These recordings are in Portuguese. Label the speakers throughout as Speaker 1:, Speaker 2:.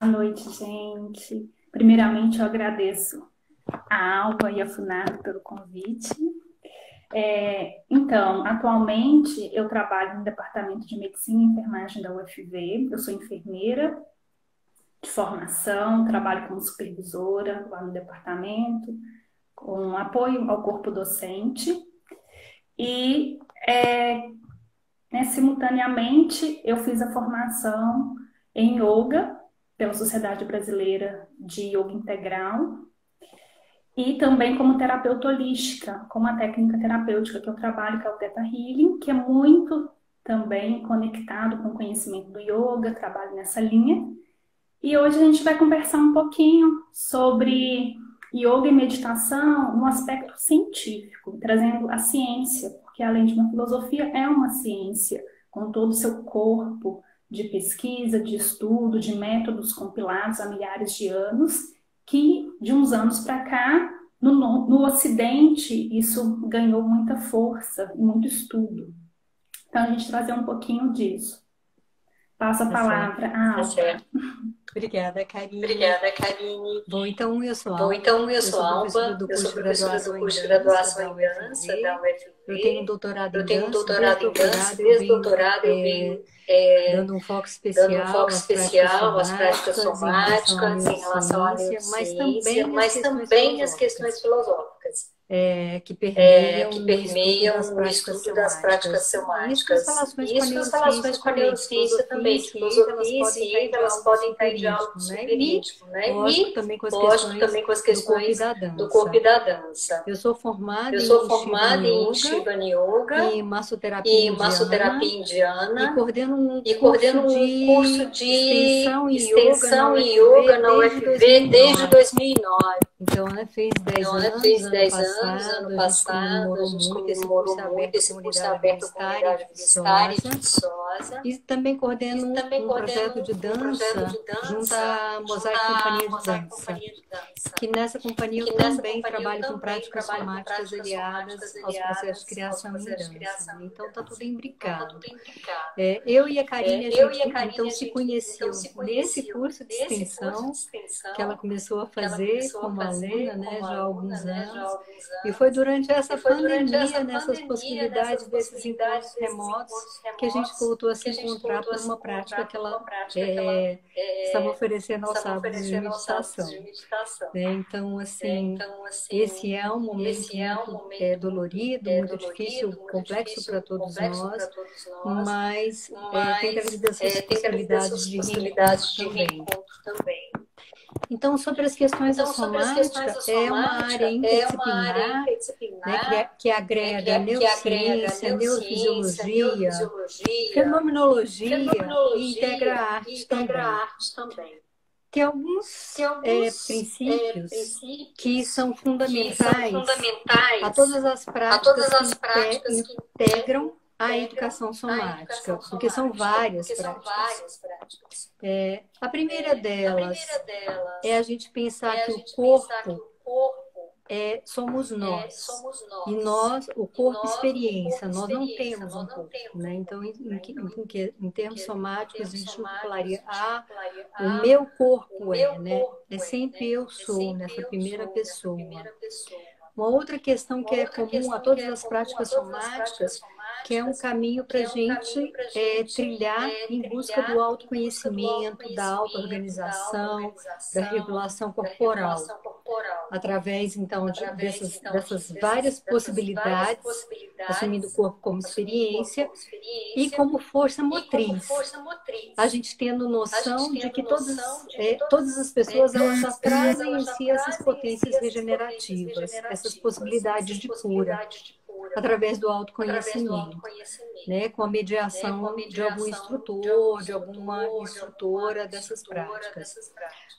Speaker 1: noite, gente. Primeiramente, eu agradeço a Alba e a Funado pelo convite. Então, atualmente eu trabalho no Departamento de Medicina e Enfermagem da UFV. Eu sou enfermeira de formação, trabalho como supervisora lá no departamento, com apoio ao corpo docente. E, simultaneamente, eu fiz a formação em yoga pela Sociedade Brasileira de Yoga Integral e também como terapeuta holística, com uma técnica terapêutica que eu trabalho, que é o Theta Healing, que é muito também conectado com o conhecimento do yoga, trabalho nessa linha. E hoje a gente vai conversar um pouquinho sobre yoga e meditação no aspecto científico, trazendo a ciência, porque além de uma filosofia, é uma ciência, com todo o seu corpo de pesquisa, de estudo, de métodos compilados há milhares de anos, que de uns anos para cá, no Ocidente, isso ganhou muita força e muito estudo. Então, a gente trazer um pouquinho disso. Passo a palavra à Alba.
Speaker 2: Obrigada, Karine.
Speaker 3: Obrigada, Karine.
Speaker 2: Bom, então eu sou Alba.
Speaker 3: Eu sou professora do curso de graduação em dança da UFV.
Speaker 2: Eu tenho um doutorado em
Speaker 3: dança, desde doutorado eu venho
Speaker 2: dando um foco especial
Speaker 3: às práticas somáticas em relação à neurociência, mas também às questões filosóficas. Que permeiam o estudo das práticas somáticas. Isso nas relações com a neurociência também, de filosofia e ciência, elas podem estar em diálogo superíntimo, né?
Speaker 2: Lógico, também com as questões do
Speaker 3: corpo e da dança.
Speaker 2: Eu sou formada
Speaker 3: em Shiva Yoga
Speaker 2: e massoterapia
Speaker 3: indiana
Speaker 2: e coordeno um
Speaker 3: curso de extensão em yoga na UFV desde 2009.
Speaker 2: Então, ela fez 10 anos, ano passado, a gente comemorou muito esse curso aberto à comunidade Vistar e Viçosa. E também coordeno um projeto de dança junto à Mosaic Companhia de Dança. Que nessa companhia eu também trabalho com práticas somáticas aliadas aos processos de criação e dança. Então, está tudo imbricado. Eu e a Karine, a gente então se conheceu nesse curso de extensão que ela começou a fazer como aluna, né, já há alguns anos. E foi durante essa pandemia, nessas possibilidades desses encontros remotos, que a gente voltou a se encontrar por uma prática que ela estava oferecendo aos sábados de meditação. Então, assim, esse é um momento muito dolorido, muito difícil, complexo para todos nós, mas tem trazido essas possibilidades de reencontro também. Então, sobre as questões da somática, é uma área interdisciplinar, né, que agrega neurociência, neurofisiologia, fenomenologia e integra a arte também. Tem alguns princípios que são fundamentais a todas as práticas que integram a educação somática, porque são várias práticas. A primeira delas é a gente pensar que o corpo somos nós. E nós, o corpo experiência, nós não temos um corpo, né? Então, em termos somáticos, a gente não falaria, o meu corpo né? É sempre eu sou, nessa primeira pessoa. Uma outra questão que é comum a todas as práticas somáticas, que é um caminho para a gente trilhar em busca do autoconhecimento, da auto-organização, da regulação corporal. Através, então, dessas várias possibilidades, assumindo o corpo como experiência e como força motriz. A gente tendo noção de que todas as pessoas elas já trazem em si essas potências regenerativas, essas possibilidades de cura, através do autoconhecimento, né, com a mediação de algum instrutor, de alguma instrutora dessas práticas.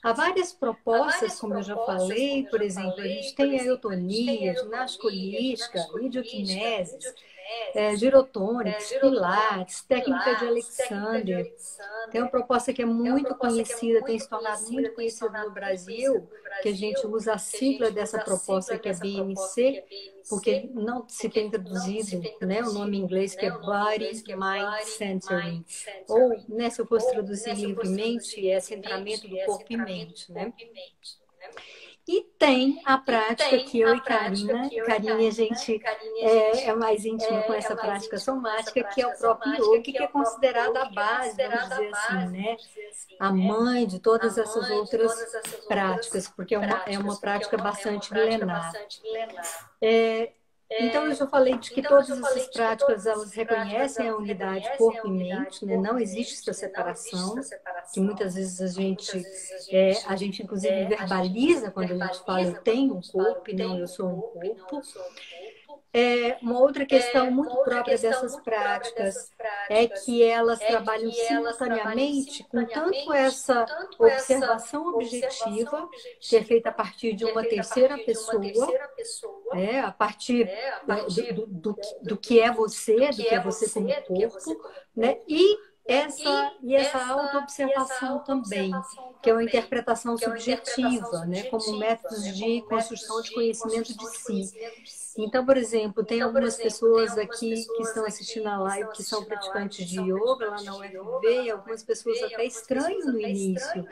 Speaker 2: Há várias propostas, como eu já falei, por exemplo, a gente tem a eutonia, ginástica holística, idioquineses, Girotônicos, Pilates, técnica de Alexander. Tem uma proposta que é muito conhecida, tem se tornado muito conhecida no Brasil, que a gente usa a sigla dessa proposta, que é BMC, porque não se tem traduzido, né, o nome em inglês, que é Body Mind Centering. Ou, né, se eu fosse traduzir livremente, é centramento do corpo e mente, né? E tem a prática que eu e Karine, a gente é mais íntima com essa prática somática, que é o próprio yoga, que é considerada a base, vamos dizer assim, né? A mãe de todas essas outras práticas, porque é uma prática bastante milenar. Então, eu já falei de que todas essas práticas, elas reconhecem a unidade corpo e mente, né? Não existe essa separação, que muitas vezes a gente inclusive verbaliza quando a gente fala eu tenho um corpo e não eu sou um corpo. Uma outra questão muito própria dessas práticas é que elas trabalham simultaneamente com tanto essa observação objetiva, que é feita a partir de uma terceira pessoa, a partir do que é você, do que é você como corpo, né? E essa autoobservação também, que é uma interpretação subjetiva, né? Como métodos de construção de conhecimento de si. Então, por exemplo, tem algumas pessoas aqui que estão assistindo a live que são praticantes de yoga lá na UFV, e algumas pessoas até estranham no início.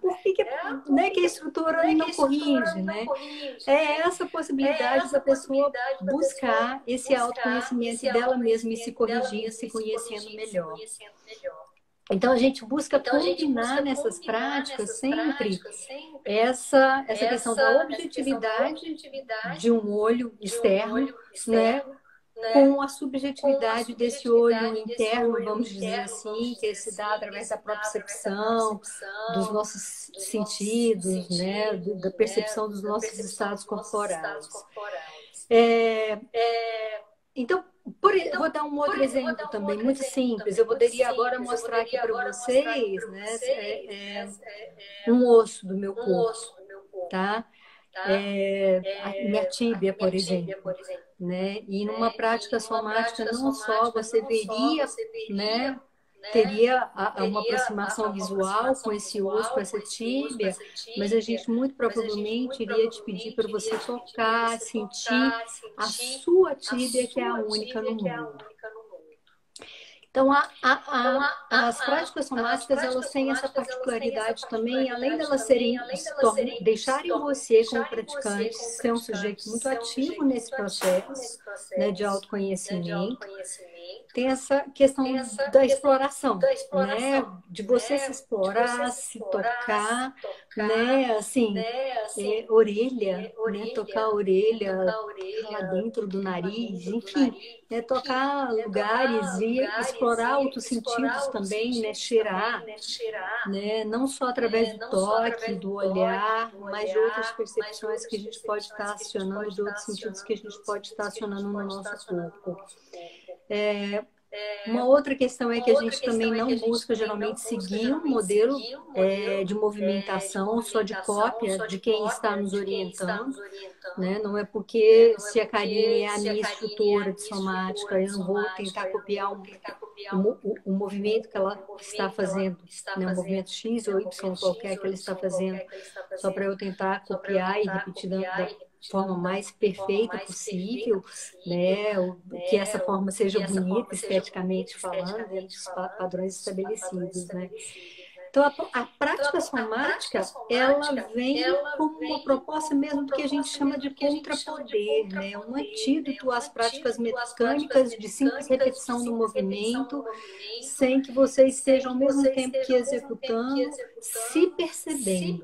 Speaker 2: Por que a instrutora não corrige, né? É essa possibilidade da pessoa buscar esse autoconhecimento dela mesma e se corrigir, se conhecendo melhor. Então, a gente busca combinar nessas práticas sempre essa questão da objetividade de um olho externo, né, com a subjetividade desse olho interno, vamos dizer assim, que se dá através da percepção dos nossos sentidos, né, da percepção dos nossos estados corporais. Então, vou dar um outro exemplo também, muito simples. Eu poderia agora mostrar aqui para vocês, né, um osso do meu corpo, tá? A minha tíbia, por exemplo, né? E numa prática somática, não só você veria, né, teria uma aproximação visual com esse osso, com essa tíbia, mas a gente muito provavelmente iria te pedir para você tocar, sentir a sua tíbia, que é a única no mundo. Então, as práticas somáticas, elas têm essa particularidade também, além delas deixarem você, como praticante, ser um sujeito muito ativo nesse processo, né, de autoconhecimento. Tem essa questão da exploração, né? De você se explorar, se tocar, né? Assim, orelha, né? Tocar a orelha lá dentro do nariz, enfim, né? Tocar lugares e explorar outros sentidos também, né? Cheirar, né? Não só através do toque, do olhar, mas de outras percepções que a gente pode estar acionando, de outros sentidos que a gente pode estar acionando no nosso corpo. Uma outra questão é que a gente também não busca geralmente seguir um modelo de movimentação só de cópia de quem está nos orientando, né? Não é porque se a Karine é a minha instrutora de somática, eu não vou tentar copiar o movimento que ela está fazendo, né? Um movimento X ou Y qualquer que ela está fazendo, só para eu tentar copiar e repetir da forma mais perfeita possível, né? Que essa forma seja bonita, esteticamente falando, dentro dos padrões estabelecidos, né? Então, a prática somática, ela vem como uma proposta mesmo do que a gente chama de contrapoder, né? Um antídoto às práticas mecânicas de simples repetição do movimento, sem que você esteja, ao mesmo tempo que executando, se percebendo.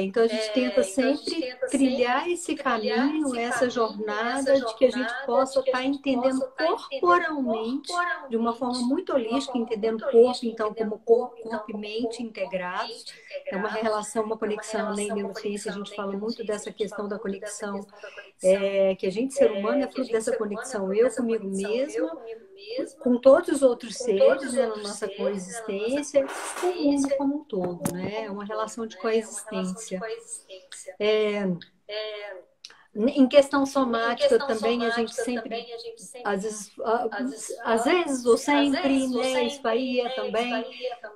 Speaker 2: Então a gente tenta sempre trilhar esse caminho, essa jornada de que a gente possa estar entendendo corporalmente, de uma forma muito holística, entendendo o corpo, então, como corpo e mente integrados. É uma relação, uma conexão, né? Em neurociência a gente fala muito dessa questão da conexão, que a gente, ser humano, é fruto dessa conexão eu comigo mesma, com todos os outros seres, né, na nossa coexistência, com o mundo como um todo, né? É uma relação de coexistência. Em questão somática também, a gente sempre, às vezes ou sempre, né, esfaria também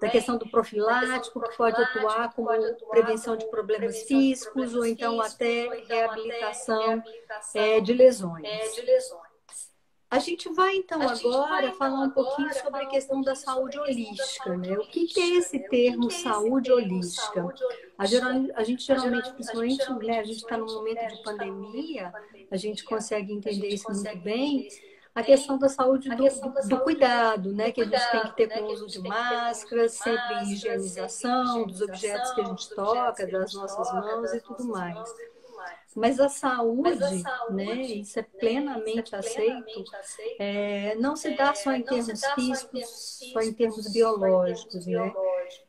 Speaker 2: da questão do profilático, que pode atuar como prevenção de problemas físicos ou então até reabilitação de lesões. A gente vai, então, agora falar um pouquinho sobre a questão da saúde holística, né? O que é esse termo saúde holística? A gente geralmente, principalmente, né, a gente está num momento de pandemia, a gente consegue entender isso muito bem, a questão da saúde do cuidado, né? Que a gente tem que ter com o uso de máscaras, sempre higienização dos objetos que a gente toca, das nossas mãos e tudo mais. Mas a saúde, né, isso é plenamente aceito, não se dá só em termos físicos, só em termos biológicos, né?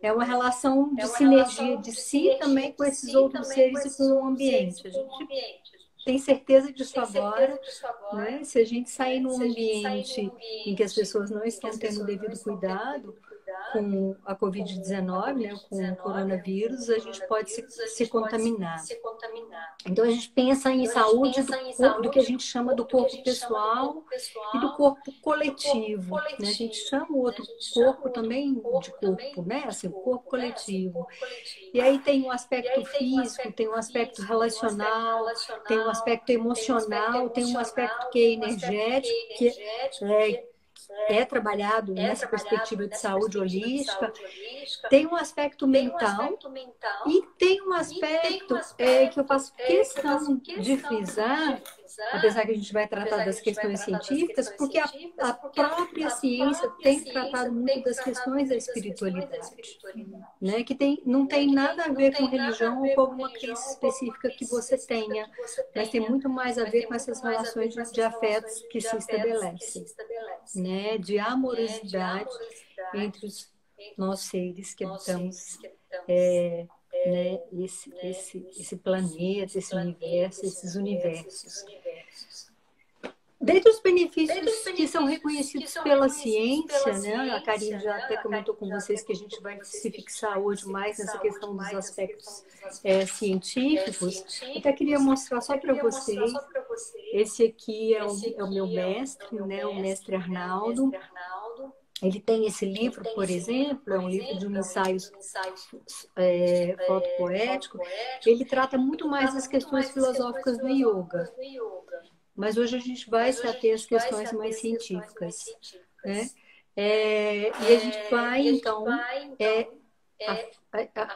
Speaker 2: É uma relação de sinergia de si também com esses outros seres e com o ambiente. A gente tem certeza disso agora, né? Se a gente sair num ambiente em que as pessoas não estão tendo o devido cuidado com a Covid-19, né, com o coronavírus, a gente pode se contaminar. Então, a gente pensa em saúde do que a gente chama do corpo pessoal e do corpo coletivo, né? A gente chama o outro corpo também de corpo, né? Assim, o corpo coletivo. E aí tem um aspecto físico, tem um aspecto relacional, tem um aspecto emocional, tem um aspecto que é energético, que é trabalhado nessa perspectiva de saúde holística, tem um aspecto mental e tem um aspecto que eu faço questão de frisar, apesar que a gente vai tratar das questões científicas, porque a própria ciência tem tratado muito das questões da espiritualidade, né? Que não tem nada a ver com religião ou com alguma crença específica que você tenha, mas tem muito mais a ver com essas relações de afetos que se estabelecem, né? De amorosidade entre nós seres que habitamos né, esse planeta, esse universo, esses universos. Dentre os benefícios que são reconhecidos pela ciência, né? A Karine já até comentou com vocês que a gente vai se fixar hoje mais nessa questão dos aspectos científicos. Eu até queria mostrar só para vocês. Esse aqui é o meu mestre, né? O mestre Arnaldo. Ele tem esse livro, por exemplo, é um livro de um ensaio fotopoético. Ele trata muito mais das questões filosóficas do yoga. Mas hoje a gente vai se ater às questões mais científicas, né? E a gente vai, então,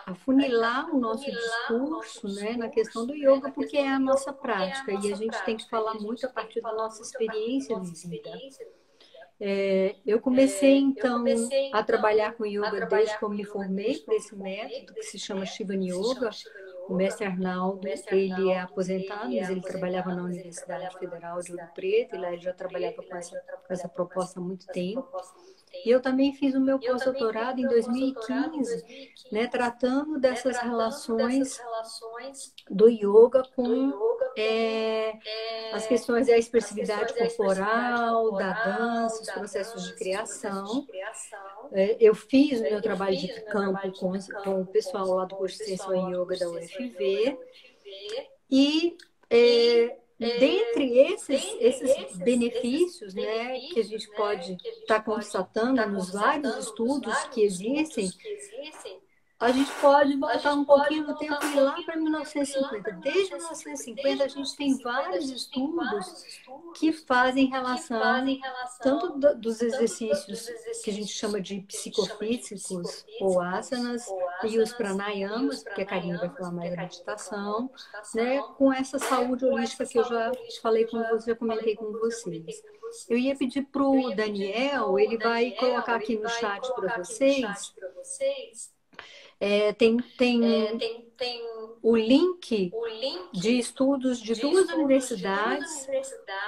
Speaker 2: afunilar o nosso discurso, né, na questão do yoga, porque é a nossa prática e a gente tem que falar muito a partir da nossa experiência de vida. Eu comecei, então, a trabalhar com yoga desde que eu me formei por esse método que se chama Shivani Yoga. O mestre Arnaldo, ele é aposentado, mas ele trabalhava na Universidade Federal de Ouro Preto, e lá ele já trabalhava com essa proposta há muito tempo. E eu também fiz o meu pós-doutorado em 2015, né, tratando dessas relações do yoga com as questões da expressividade corporal, da dança, os processos de criação. Eu fiz o meu trabalho de campo com o pessoal lá do curso de Extensão em Yoga da UFV. E dentre esses benefícios, né, que a gente pode estar constatando nos vários estudos que existem, a gente pode voltar um pouquinho no tempo e ir lá para 1950. Desde 1950, a gente tem vários estudos que fazem relação tanto dos exercícios que a gente chama de psicofísicos ou asanas e os pranayamas, porque a Karine vai falar mais da meditação, né, com essa saúde holística que eu já falei com vocês, já comentei com vocês. Eu ia pedir para o Daniel, ele vai colocar aqui no chat para vocês. Tem o link de estudos de duas universidades.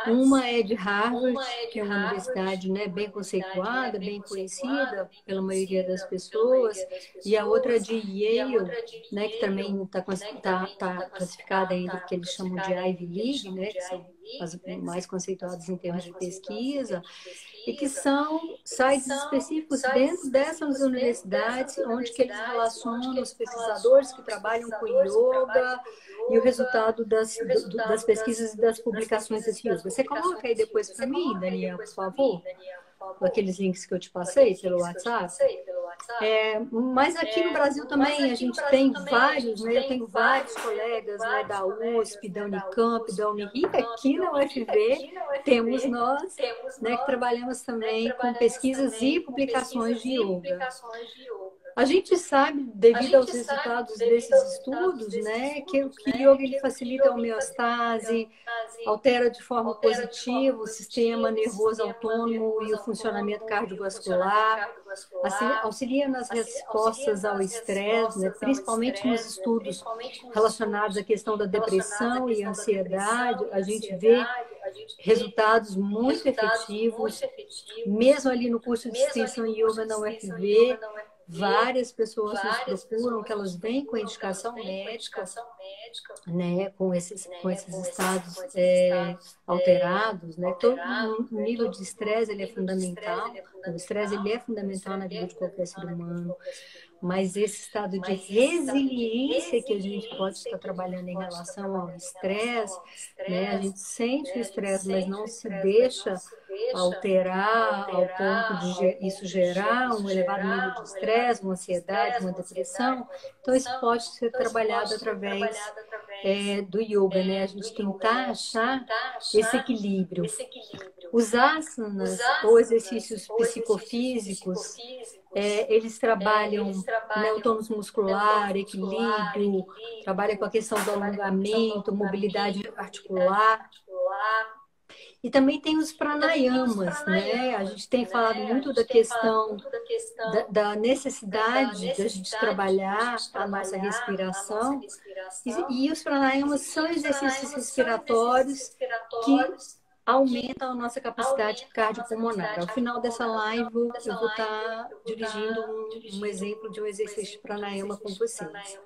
Speaker 2: Uma é de Harvard, que é uma universidade, né, bem conceituada, bem conhecida pela maioria das pessoas, e a outra é de Yale, né, que também está classificada ainda porque eles chamam de Ivy League, né, que são as mais conceituadas em termos de pesquisa, e que são sites específicos dentro dessas universidades, onde que eles relacionam os pesquisadores que trabalham trabalham com yoga e o resultado das pesquisas e das publicações desse yoga. Você coloca aí depois para mim, Daniel, por favor, aqueles links que eu te passei pelo WhatsApp. Mas aqui no Brasil também a gente tem vários, né? Eu tenho vários colegas, né, da USP, da Unicamp, da Unirio. Aqui na UFV temos nós, né, que trabalhamos também com pesquisas e publicações de yoga. A gente sabe, devido aos resultados desses estudos, né, que o yoga ele facilita a homeostase, altera de forma positiva o sistema nervoso autônomo e o funcionamento cardiovascular, assim, auxilia nas respostas ao estresse, né, principalmente nos estudos relacionados à questão da depressão e ansiedade. A gente vê resultados muito efetivos, mesmo ali no curso de extensão yoga na UFV. Várias pessoas nos procuram que elas vêm com indicação médica, né, com esses estados alterados, né? Todo o nível de estresse ele é fundamental. O estresse ele é fundamental na vida de qualquer ser humano. Mas esse estado de resiliência que a gente pode estar trabalhando em relação ao estresse, né? A gente sente o estresse, mas não se deixa alterar ao ponto de isso gerar um elevado nível de estresse, uma ansiedade, uma depressão. Então, isso pode ser trabalhado através do yoga, né? A gente tentar achar esse equilíbrio. Os asanas, ou exercícios psicofísicos, eles trabalham o tônus muscular, equilíbrio, trabalham com a questão do alongamento, mobilidade articular. E também tem os pranayamas, né? A gente tem falado muito da questão da necessidade da gente trabalhar a nossa respiração. E os pranayamas são exercícios respiratórios que aumentam a nossa capacidade cardiopulmonar. Ao final dessa live, eu vou estar dirigindo um exemplo de um exercício de pranayama com vocês.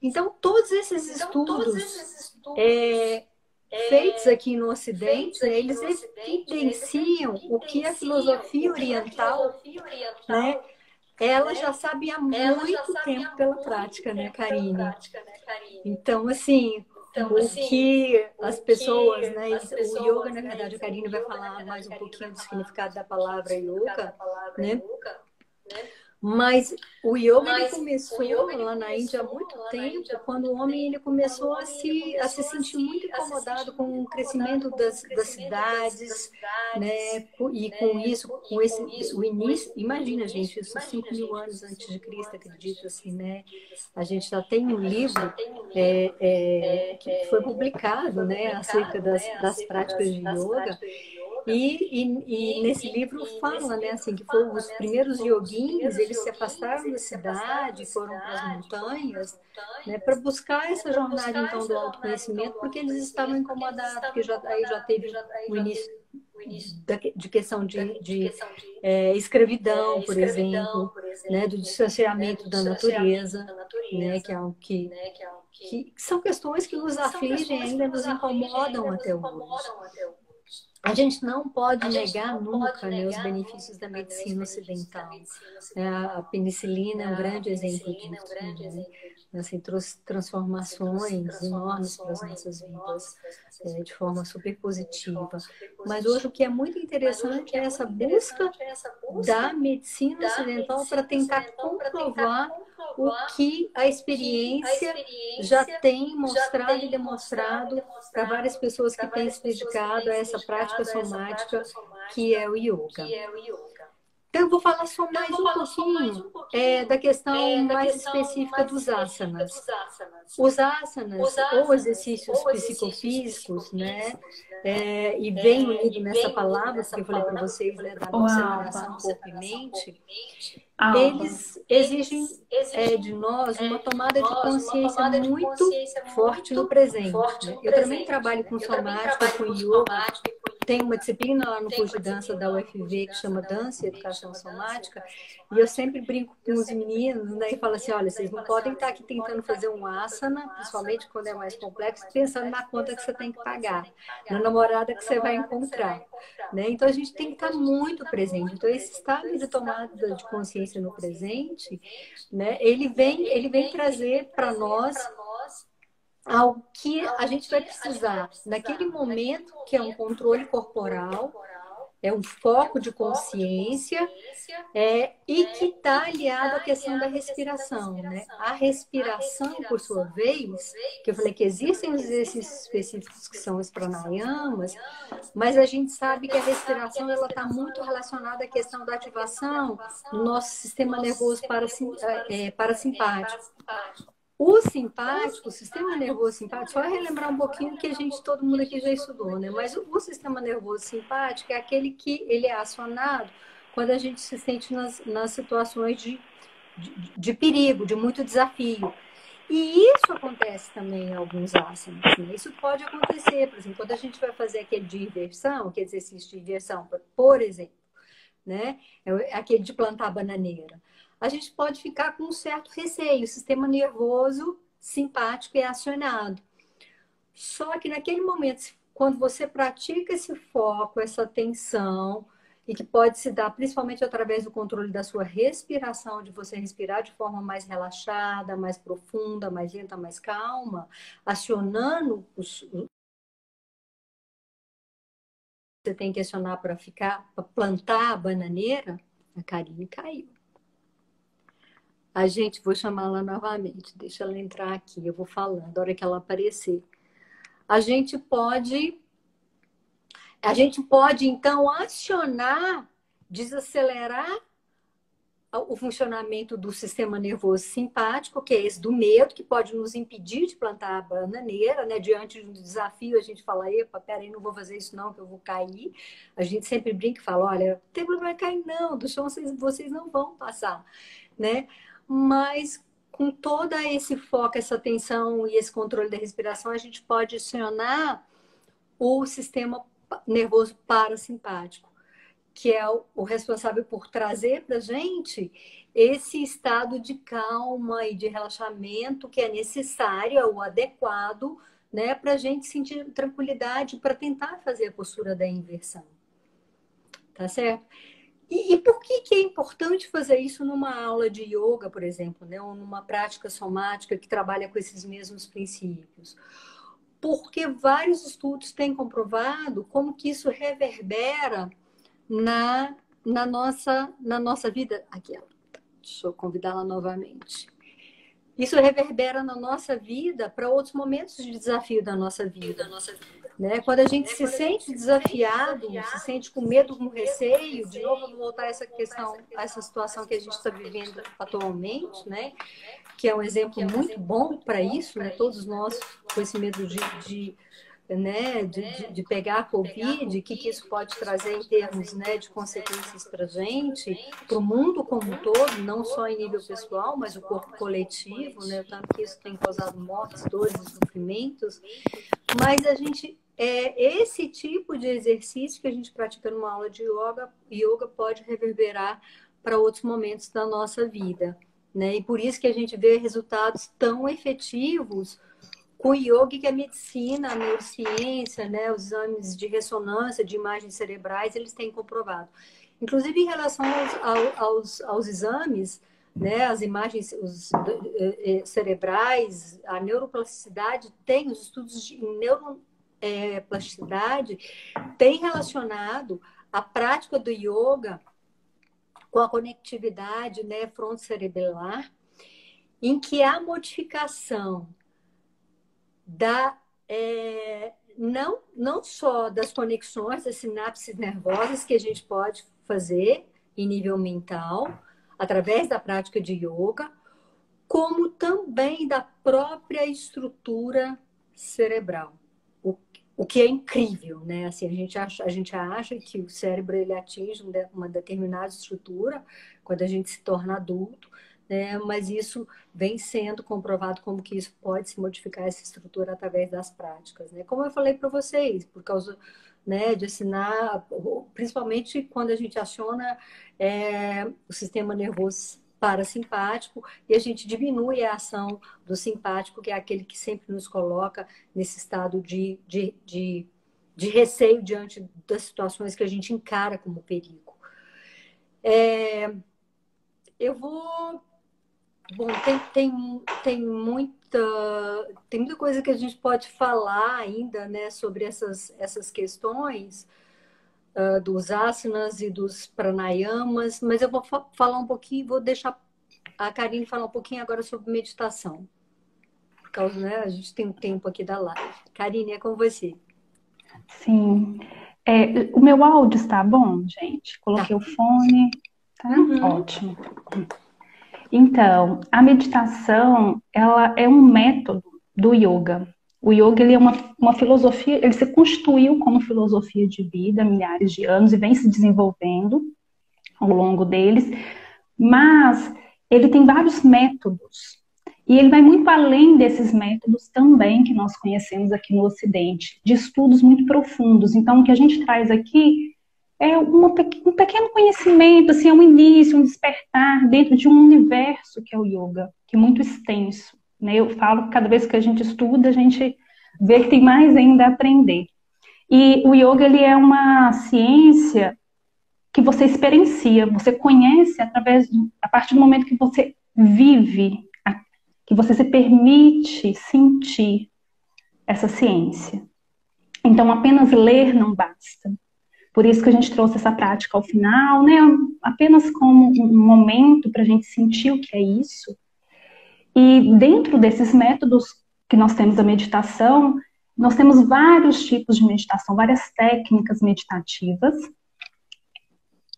Speaker 2: Então, todos esses estudos feitos aqui no Ocidente, né, eles evidenciam o que a filosofia oriental, né, ela já sabe há muito tempo pela prática, né, Karine? Então, assim, o que as pessoas, né, o yoga, na verdade, a Karine vai falar mais um pouquinho do significado da palavra yoga, né? Mas o yoga ele começou lá na Índia há muito tempo, quando o homem ele começou a se sentir muito incomodado com o crescimento das cidades, né? E com isso, o início, imagina, gente, isso 5.000 anos antes de Cristo, acredito, assim, né? A gente já tem um livro que foi publicado, né, acerca das práticas de yoga. E nesse livro fala, né, assim, que foram os primeiros yoguins, eles se afastaram da cidade, foram para as montanhas, né, para buscar essa jornada, então, do autoconhecimento, porque eles estavam incomodados, porque já teve o início de questão de escravidão, por exemplo, né, do distanciamento da natureza, né, que são questões que nos afligem e ainda nos incomodam até hoje. A gente não pode negar nunca, né, os benefícios da medicina ocidental. A penicilina é um grande exemplo disso, né? Assim, trouxe transformações enormes para as nossas vidas de forma super positiva. Mas hoje o que é muito interessante é essa busca da medicina ocidental para tentar comprovar o que a experiência já tem mostrado e demonstrado para várias pessoas que têm se dedicado a essa prática somática que é o yoga. Então, eu vou falar só mais um pouquinho da questão mais específica dos asanas. Os asanas, ou exercícios psicofísicos, né? E vem unido nessa palavra, que eu falei para vocês, né, da concentração corpo e mente, eles exigem de nós uma tomada de consciência muito forte no presente. Né? Eu também trabalho com somática, com yoga, tenho uma disciplina lá no curso de dança da UFV que chama Dança e Educação Somática, e eu sempre brinco com os meninos, né, e falo assim, olha, vocês não podem estar aqui tentando fazer um asana, principalmente quando é mais complexo, pensando na conta que você tem que pagar, na namorada que você vai encontrar, né? Então a gente tem que estar muito presente. Então esse estado de tomada de consciência no presente, né, ele vem trazer para nós ao que a gente vai precisar naquele momento, que é um controle corporal, é um foco de consciência, e que está aliado à questão da respiração, né? A respiração, por sua vez, que eu falei que existem os exercícios específicos que são os pranayamas, mas a gente sabe que a respiração ela está muito relacionada à questão da ativação do nosso sistema nervoso parasimpático. O simpático, o sistema nervoso simpático, só relembrar um pouquinho que todo mundo aqui já estudou, né? Mas o sistema nervoso simpático é aquele que ele é acionado quando a gente se sente nas situações de perigo, de muito desafio. E isso acontece também em alguns asanas, né? Isso pode acontecer, por exemplo, quando a gente vai fazer aquele de inversão, aquele exercício de inversão, por exemplo, né? Aquele de plantar a bananeira. A gente pode ficar com um certo receio, o sistema nervoso simpático é acionado. Só que naquele momento, quando você pratica esse foco, essa atenção, e que pode se dar principalmente através do controle da sua respiração, de você respirar de forma mais relaxada, mais profunda, mais lenta, mais calma, acionando você tem que acionar para plantar a bananeira, a Karine caiu. Vou chamá-la novamente, deixa ela entrar aqui, eu vou falando, a hora que ela aparecer. A gente pode então acionar, desacelerar o funcionamento do sistema nervoso simpático, que é esse do medo, que pode nos impedir de plantar a bananeira, né? Diante de um desafio, a gente fala, epa, peraí, não vou fazer isso não, que eu vou cair. A gente sempre brinca e fala, olha, não tem problema cair não, do chão vocês não vão passar, né? Mas com todo esse foco, essa atenção e esse controle da respiração, a gente pode acionar o sistema nervoso parasimpático, que é o responsável por trazer para a gente esse estado de calma e de relaxamento que é necessário, é o adequado, né, para a gente sentir tranquilidade para tentar fazer a postura da inversão. Tá certo? E por que é importante fazer isso numa aula de yoga, por exemplo, né, ou numa prática somática que trabalha com esses mesmos princípios? Porque vários estudos têm comprovado como que isso reverbera na nossa vida. Aqui, deixa eu convidá-la novamente. Isso reverbera na nossa vida para outros momentos de desafio da nossa vida. Né? Quando a gente se sente desafiado, se sente com medo, com receio, de novo eu vou voltar a essa questão, a essa situação que a gente está vivendo atualmente, né? Que é um exemplo muito bom para isso, né? Todos nós com esse medo de pegar a Covid, o que isso pode trazer em termos, né, de consequências para a gente, para o mundo como um todo, não só em nível pessoal, mas o corpo coletivo, né, tanto que isso tem causado mortes, dores e sofrimentos. Mas esse tipo de exercício que a gente pratica numa aula de yoga pode reverberar para outros momentos da nossa vida, né? E por isso que a gente vê resultados tão efetivos com o yoga, que é a medicina, a neurociência, né, os exames de ressonância, de imagens cerebrais, eles têm comprovado. Inclusive, em relação aos exames, né, as imagens cerebrais, a neuroplasticidade, os estudos de neuroplasticidade têm relacionado a prática do yoga com a conectividade, né, frontocerebelar, em que a modificação não só das conexões, das sinapses nervosas que a gente pode fazer em nível mental, através da prática de yoga, como também da própria estrutura cerebral. O que é incrível, né? Assim, a gente acha que o cérebro ele atinge uma determinada estrutura quando a gente se torna adulto, né? Mas isso vem sendo comprovado como que isso pode se modificar essa estrutura através das práticas, né? Como eu falei para vocês, por causa né, de acionar, principalmente quando a gente aciona o sistema nervoso parasimpático e a gente diminui a ação do simpático, que é aquele que sempre nos coloca nesse estado de receio diante das situações que a gente encara como perigo. Eu vou... Bom, tem muita coisa que a gente pode falar ainda, né, sobre essas questões dos asanas e dos pranayamas, mas eu vou falar um pouquinho, vou deixar a Karine falar um pouquinho agora sobre meditação, por causa, né, a gente tem um tempo aqui da live. Karine, é com você.
Speaker 1: Sim. O meu áudio está bom, gente? Coloquei o fone, tá? Ótimo. Então, a meditação, ela é um método do yoga. O yoga, ele é uma filosofia, ele se constituiu como filosofia de vida há milhares de anos e vem se desenvolvendo ao longo deles, mas ele tem vários métodos e ele vai muito além desses métodos também que nós conhecemos aqui no Ocidente, de estudos muito profundos. Então, o que a gente traz aqui é um pequeno conhecimento, assim, é um início, um despertar dentro de um universo que é o yoga, que é muito extenso, né? Eu falo que cada vez que a gente estuda, a gente vê que tem mais ainda a aprender. E o yoga, ele é uma ciência que você experiencia, você conhece a partir do momento que você vive, que você se permite sentir essa ciência. Então, apenas ler não basta. Por isso que a gente trouxe essa prática ao final, né? Apenas como um momento para a gente sentir o que é isso. E dentro desses métodos que nós temos da meditação, nós temos vários tipos de meditação, várias técnicas meditativas,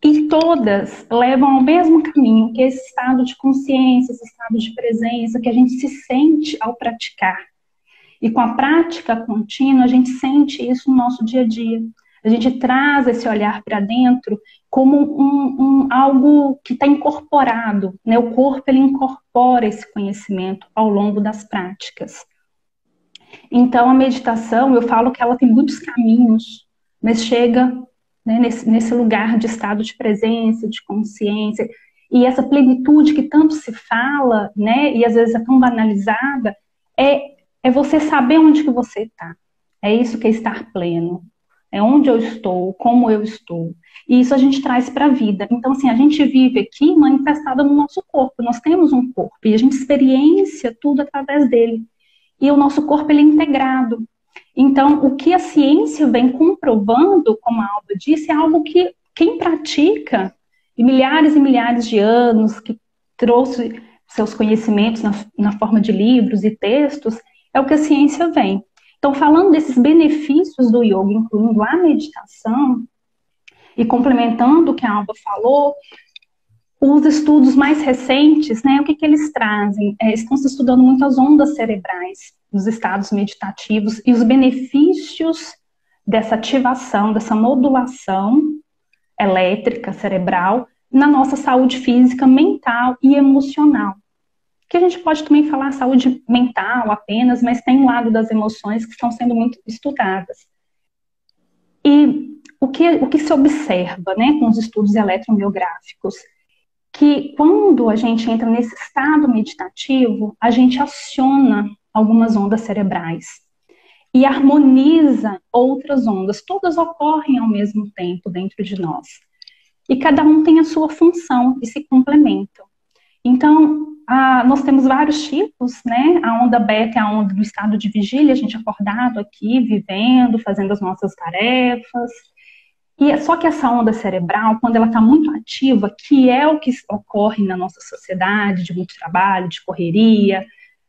Speaker 1: e todas levam ao mesmo caminho, que é esse estado de consciência, esse estado de presença, que a gente se sente ao praticar. E com a prática contínua, a gente sente isso no nosso dia a dia. A gente traz esse olhar para dentro como algo que está incorporado, né? O corpo, ele incorpora esse conhecimento ao longo das práticas. Então, a meditação, eu falo que ela tem muitos caminhos, mas chega, né, nesse lugar de estado de presença, de consciência, e essa plenitude que tanto se fala, né, e às vezes é tão banalizada, é você saber onde que você está. É isso que é estar pleno. É onde eu estou, como eu estou. E isso a gente traz para a vida. Então, assim, a gente vive aqui manifestada no nosso corpo. Nós temos um corpo e a gente experiencia tudo através dele. E o nosso corpo, ele é integrado. Então, o que a ciência vem comprovando, como a Alba disse, é algo que quem pratica e milhares de anos, que trouxe seus conhecimentos na forma de livros e textos, é o que a ciência vem. Então, falando desses benefícios do yoga, incluindo a meditação, e complementando o que a Alba falou, os estudos mais recentes, né, o que eles trazem? Estão se estudando muito as ondas cerebrais dos estados meditativos e os benefícios dessa ativação, dessa modulação elétrica cerebral na nossa saúde física, mental e emocional. Que a gente pode também falar saúde mental apenas, mas tem um lado das emoções que estão sendo muito estudadas. E o que se observa, né, com os estudos eletromiográficos, que quando a gente entra nesse estado meditativo, a gente aciona algumas ondas cerebrais e harmoniza outras ondas. Todas ocorrem ao mesmo tempo dentro de nós. E cada um tem a sua função e se complementam. Então, nós temos vários tipos, né? A onda beta é a onda do estado de vigília, a gente acordado aqui, vivendo, fazendo as nossas tarefas. E só que essa onda cerebral, quando ela está muito ativa, que é o que ocorre na nossa sociedade, de muito trabalho, de correria,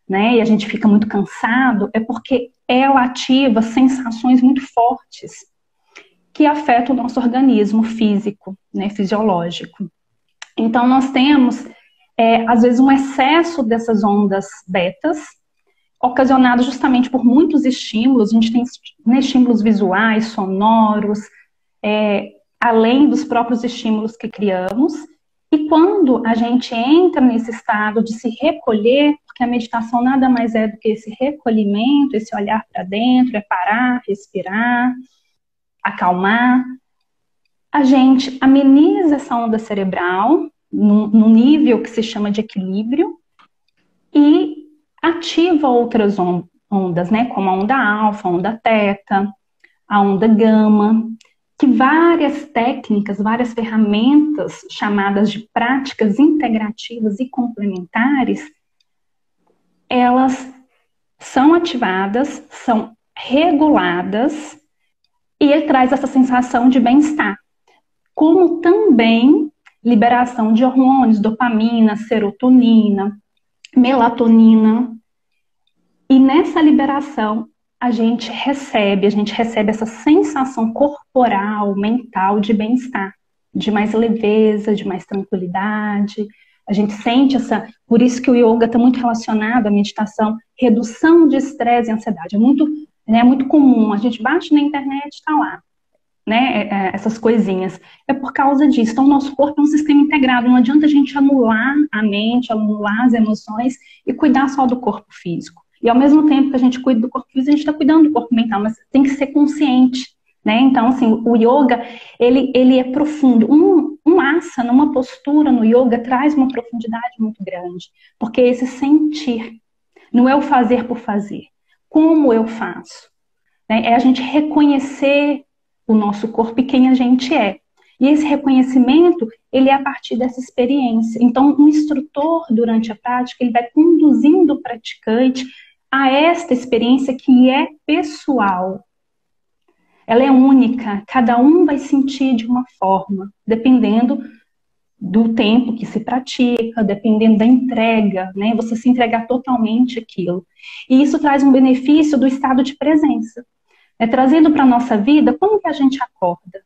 Speaker 1: né? E a gente fica muito cansado, é porque ela ativa sensações muito fortes que afetam o nosso organismo físico, né? Fisiológico. Então, nós temos às vezes um excesso dessas ondas betas, ocasionado justamente por muitos estímulos. A gente tem, né, estímulos visuais, sonoros, além dos próprios estímulos que criamos. E quando a gente entra nesse estado de se recolher, porque a meditação nada mais é do que esse recolhimento, esse olhar para dentro, é parar, respirar, acalmar, a gente ameniza essa onda cerebral num nível que se chama de equilíbrio e ativa outras ondas, né? Como a onda alfa, a onda teta, a onda gama, que várias técnicas, várias ferramentas chamadas de práticas integrativas e complementares, elas são ativadas, são reguladas e ele traz essa sensação de bem-estar. Como também liberação de hormônios, dopamina, serotonina, melatonina. E nessa liberação a gente recebe essa sensação corporal, mental de bem-estar, de mais leveza, de mais tranquilidade. A gente sente por isso que o yoga está muito relacionado à meditação, redução de estresse e ansiedade. É muito comum, a gente bate na internet e está lá, né, essas coisinhas. É por causa disso. Então, o nosso corpo é um sistema integrado. Não adianta a gente anular a mente, anular as emoções e cuidar só do corpo físico. E ao mesmo tempo que a gente cuida do corpo físico, a gente está cuidando do corpo mental, mas tem que ser consciente, né? Então, assim, o yoga, ele é profundo. Um asana, uma postura no yoga traz uma profundidade muito grande, porque esse sentir, não é o fazer por fazer. Como eu faço? Né? É a gente reconhecer o nosso corpo e quem a gente é. E esse reconhecimento, ele é a partir dessa experiência. Então, um instrutor, durante a prática, ele vai conduzindo o praticante a esta experiência que é pessoal. Ela é única, cada um vai sentir de uma forma, dependendo do tempo que se pratica, dependendo da entrega, né? Você se entregar totalmente aquilo. E isso traz um benefício do estado de presença. Trazendo para a nossa vida, como que a gente acorda?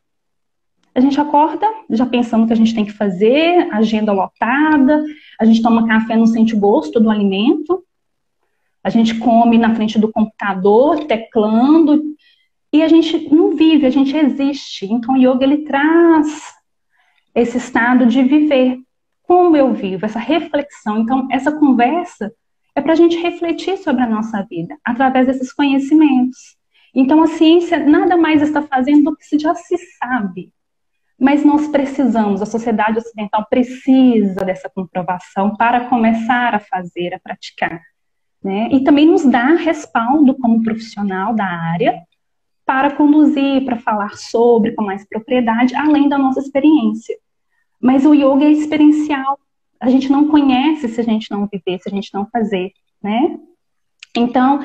Speaker 1: A gente acorda já pensando o que a gente tem que fazer, agenda lotada, a gente toma café, não sente o gosto do alimento, a gente come na frente do computador, teclando, e a gente não vive, a gente existe. Então o yoga, ele traz esse estado de viver. Como eu vivo? Essa reflexão. Então essa conversa é para a gente refletir sobre a nossa vida, através desses conhecimentos. Então a ciência nada mais está fazendo do que já se sabe. Mas nós precisamos, a sociedade ocidental precisa dessa comprovação para começar a fazer, a praticar. Né? E também nos dá respaldo como profissional da área para conduzir, para falar sobre com mais propriedade, além da nossa experiência. Mas o yoga é experiencial. A gente não conhece se a gente não viver, se a gente não fazer. Né? Então,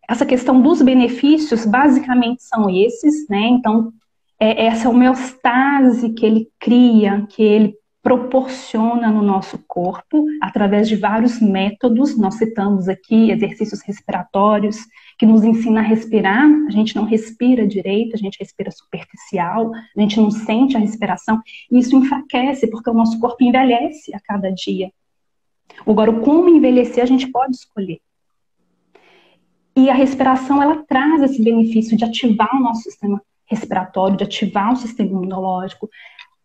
Speaker 1: essa questão dos benefícios, basicamente são esses. Né? Então, essa homeostase que ele cria, que ele proporciona no nosso corpo, através de vários métodos. Nós citamos aqui exercícios respiratórios, que nos ensina a respirar. A gente não respira direito, a gente respira superficial, a gente não sente a respiração, e isso enfraquece, porque o nosso corpo envelhece a cada dia. Agora, como envelhecer, a gente pode escolher. E a respiração, ela traz esse benefício de ativar o nosso sistema respiratório, de ativar o sistema imunológico.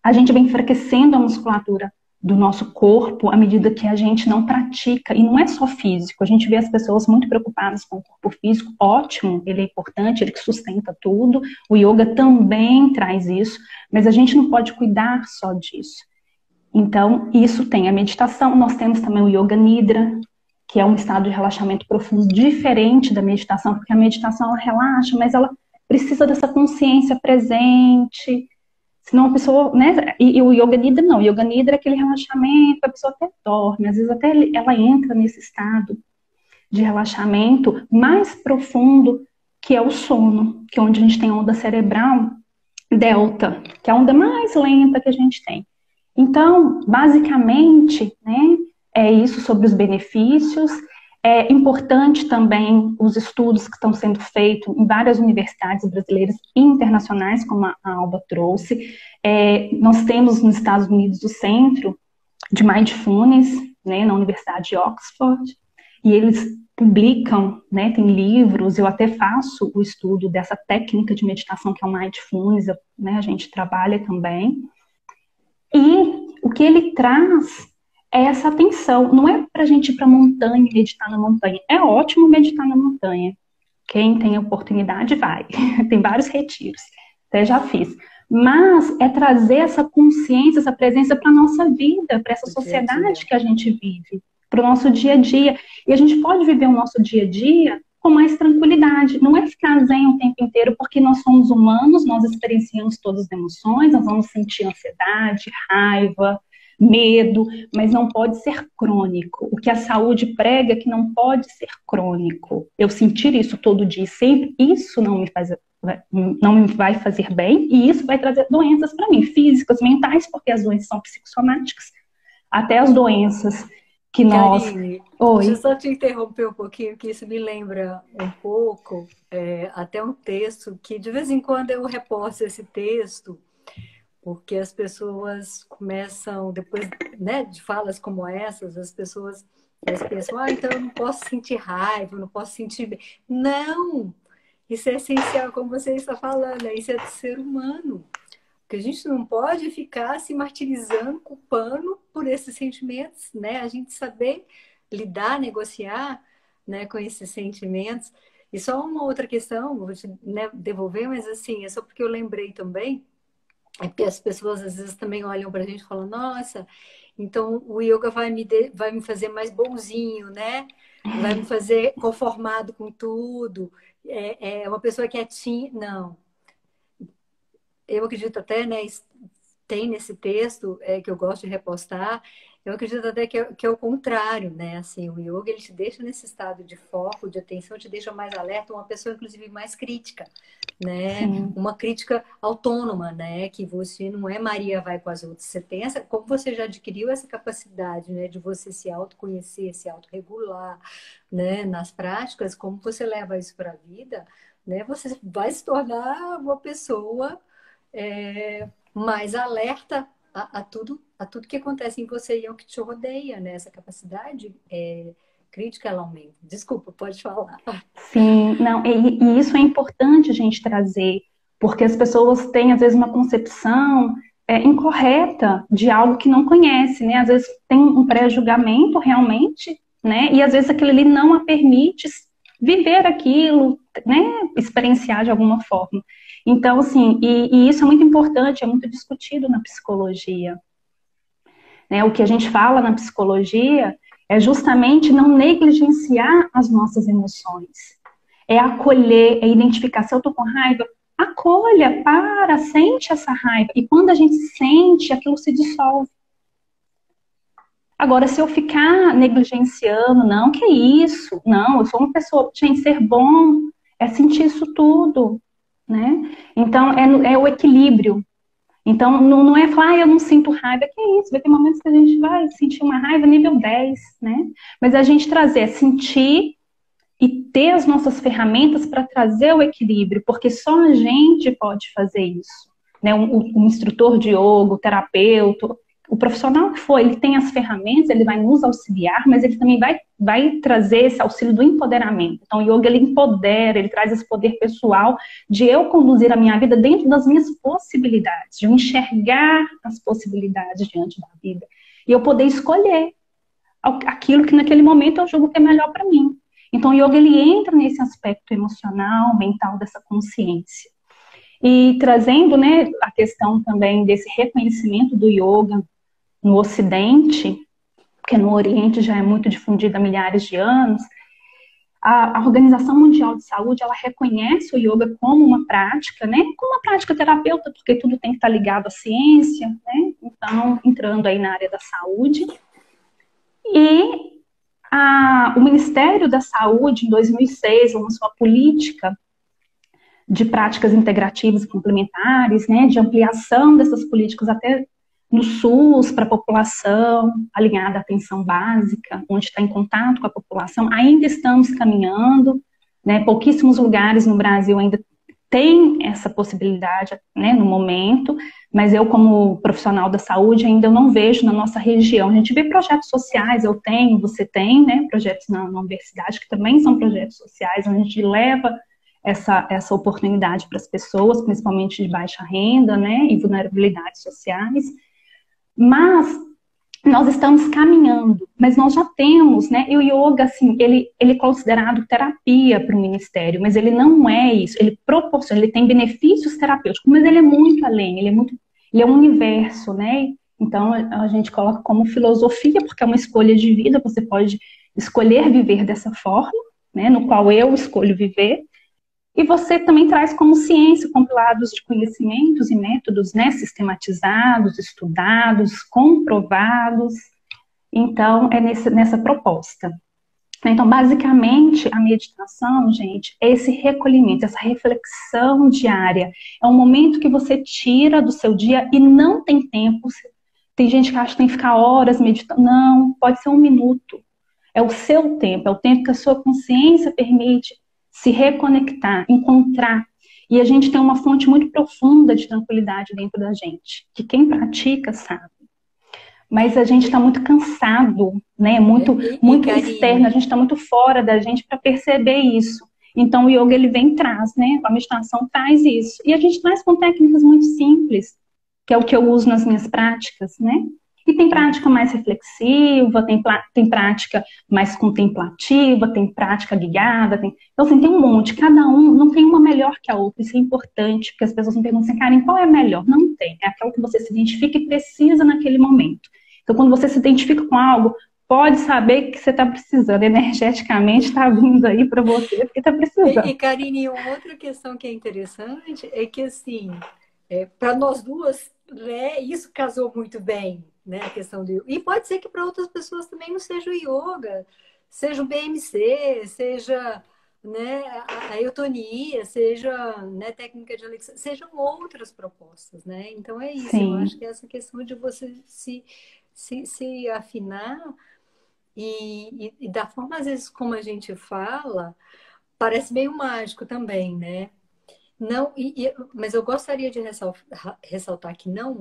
Speaker 1: A gente vai enfraquecendo a musculatura do nosso corpo à medida que a gente não pratica. E não é só físico. A gente vê as pessoas muito preocupadas com o corpo físico. Ótimo, ele é importante, ele que sustenta tudo. O yoga também traz isso. Mas a gente não pode cuidar só disso. Então, isso tem a meditação. Nós temos também o Yoga Nidra, que é um estado de relaxamento profundo diferente da meditação, porque a meditação ela relaxa, mas ela precisa dessa consciência presente. Senão a pessoa, né? E o Yoga Nidra não. O Yoga Nidra é aquele relaxamento, a pessoa até dorme, às vezes até ela entra nesse estado de relaxamento mais profundo, que é o sono, que é onde a gente tem a onda cerebral delta, que é a onda mais lenta que a gente tem. Então, basicamente, né, é isso sobre os benefícios. É importante também os estudos que estão sendo feitos em várias universidades brasileiras e internacionais, como a Alba trouxe. Nós temos nos Estados Unidos o Centro de Mindfulness, né, na Universidade de Oxford, e eles publicam, né, tem livros. Eu até faço o estudo dessa técnica de meditação que é o Mindfulness, né, a gente trabalha também. E o que ele traz é essa atenção. Não é para a gente ir para a montanha e meditar na montanha. É ótimo meditar na montanha. Quem tem a oportunidade vai. Tem vários retiros. até já fiz. Mas é trazer essa consciência, essa presença para a nossa vida, para essa sociedade que a gente vive, para o nosso dia a dia. E a gente pode viver o nosso dia a dia com mais tranquilidade. Não é ficar zen o tempo inteiro, porque nós somos humanos, nós experienciamos todas as emoções, nós vamos sentir ansiedade, raiva, medo, mas não pode ser crônico. O que a saúde prega é que não pode ser crônico. Eu sentir isso todo dia e sempre, isso não me vai fazer bem, e isso vai trazer doenças para mim, físicas, mentais, porque as doenças são psicossomáticas, até as doenças que nós...
Speaker 2: Karine, deixa eu só te interromper um pouquinho, que isso me lembra um pouco, até um texto, que de vez em quando eu reposto esse texto, porque as pessoas começam, depois, né, de falas como essas, as pessoas pensam, então eu não posso sentir raiva, eu não posso sentir... Não! Isso é essencial, como você está falando, isso é do ser humano. Porque a gente não pode ficar se martirizando, culpando por esses sentimentos, né? A gente saber lidar, negociar, né, com esses sentimentos. E só uma outra questão, vou te, né, devolver, mas assim, é só porque eu lembrei também, é porque as pessoas às vezes também olham para a gente e falam, nossa, então o yoga vai me fazer mais bonzinho, né? Vai me fazer conformado com tudo. É uma pessoa quietinha. Não. Eu acredito até, né, tem nesse texto que eu gosto de repostar, eu acredito até que é o contrário, né? Assim, o yoga, ele te deixa nesse estado de foco, de atenção, te deixa mais alerta, uma pessoa, inclusive, mais crítica, né?
Speaker 1: Sim.
Speaker 2: Uma crítica autônoma, né? Que você não é Maria vai com as outras. Você tem essa, como você já adquiriu essa capacidade, né? De você se autoconhecer, se autorregular, né? Nas práticas, como você leva isso para a vida, né? Você vai se tornar uma pessoa mais alerta a tudo que acontece em você e ao que te rodeia, né? Essa capacidade crítica, ela aumenta. Desculpa, pode falar.
Speaker 1: Sim, não, e isso é importante a gente trazer, porque as pessoas têm, às vezes, uma concepção incorreta de algo que não conhece, né? Às vezes tem um pré-julgamento realmente, né? E às vezes aquilo ali não a permite viver aquilo, né? Experienciar de alguma forma. Então, assim, e isso é muito importante, é muito discutido na psicologia. Né? O que a gente fala na psicologia é justamente não negligenciar as nossas emoções. É acolher, é identificar. Se eu tô com raiva, acolha, sente essa raiva. E quando a gente sente, aquilo se dissolve. Agora, se eu ficar negligenciando, não, que isso? Não, eu sou uma pessoa, gente, ser bom é sentir isso tudo, né? Então, é o equilíbrio. Então, não é falar, eu não sinto raiva, que é isso? Vai ter momentos que a gente vai sentir uma raiva nível 10, né? Mas a gente sentir e ter as nossas ferramentas para trazer o equilíbrio, porque só a gente pode fazer isso. Né? Um instrutor de yoga, o terapeuta, o profissional que for, ele tem as ferramentas, ele vai nos auxiliar, mas ele também vai trazer esse auxílio do empoderamento. Então, o yoga, ele empodera, ele traz esse poder pessoal de eu conduzir a minha vida dentro das minhas possibilidades, de eu enxergar as possibilidades diante da vida. E eu poder escolher aquilo que naquele momento eu julgo que é melhor para mim. Então, o yoga, ele entra nesse aspecto emocional, mental, dessa consciência. E trazendo, né, a questão também desse reconhecimento do yoga no Ocidente, porque no Oriente já é muito difundido há milhares de anos, a Organização Mundial de Saúde, ela reconhece o yoga como uma prática, né, como uma prática terapêutica, porque tudo tem que estar ligado à ciência, né, então, entrando aí na área da saúde. E o Ministério da Saúde, em 2006, lançou a política de práticas integrativas e complementares, né, de ampliação dessas políticas até no SUS, para a população, alinhada à atenção básica, onde está em contato com a população. Ainda estamos caminhando, né, pouquíssimos lugares no Brasil ainda têm essa possibilidade, né, no momento, mas eu, como profissional da saúde, ainda não vejo na nossa região. A gente vê projetos sociais, eu tenho, você tem, né, projetos na universidade, que também são projetos sociais, onde a gente leva essa oportunidade para as pessoas, principalmente de baixa renda, né, e vulnerabilidades sociais. Mas nós estamos caminhando, mas nós já temos, né? E o yoga, assim, ele é considerado terapia para o ministério, mas ele não é isso. Ele proporciona, ele tem benefícios terapêuticos, mas ele é muito além, ele é um universo, né? Então a gente coloca como filosofia, porque é uma escolha de vida, você pode escolher viver dessa forma, né? No qual eu escolho viver. E você também traz como ciência compilados de conhecimentos e métodos, né, sistematizados, estudados, comprovados. Então, é nessa proposta. Então, basicamente, a meditação, gente, é esse recolhimento, essa reflexão diária. É um momento que você tira do seu dia e não tem tempo. Tem gente que acha que tem que ficar horas meditando. Não, pode ser 1 minuto. É o seu tempo, é o tempo que a sua consciência permite se reconectar, encontrar. E a gente tem uma fonte muito profunda de tranquilidade dentro da gente, que quem pratica sabe. Mas a gente está muito cansado, né? Muito externo, a gente está muito fora da gente para perceber isso. Então o yoga ele vem e traz, né? A meditação traz isso. E a gente traz com técnicas muito simples, que é o que eu uso nas minhas práticas, né? E tem prática mais reflexiva, tem prática mais contemplativa, tem prática guiada, então assim, tem um monte, cada um, não tem uma melhor que a outra, isso é importante, porque as pessoas me perguntam assim, Karen, qual é a melhor? Não tem, é aquela que você se identifica e precisa naquele momento. Então quando você se identifica com algo, pode saber que você está precisando, energeticamente está vindo aí para você, porque está precisando.
Speaker 2: E Karine, uma outra questão que é interessante é que assim, para nós duas, né, isso casou muito bem, né, a questão do... E pode ser que para outras pessoas também não seja o yoga, seja o BMC, seja, né, a eutonia, seja, né, técnica de Alexa, sejam outras propostas, né? Então é isso,
Speaker 1: Sim.
Speaker 2: eu acho que essa questão de você se afinar e da forma, às vezes, como a gente fala, parece meio mágico também, né? Não, mas eu gostaria de ressaltar que não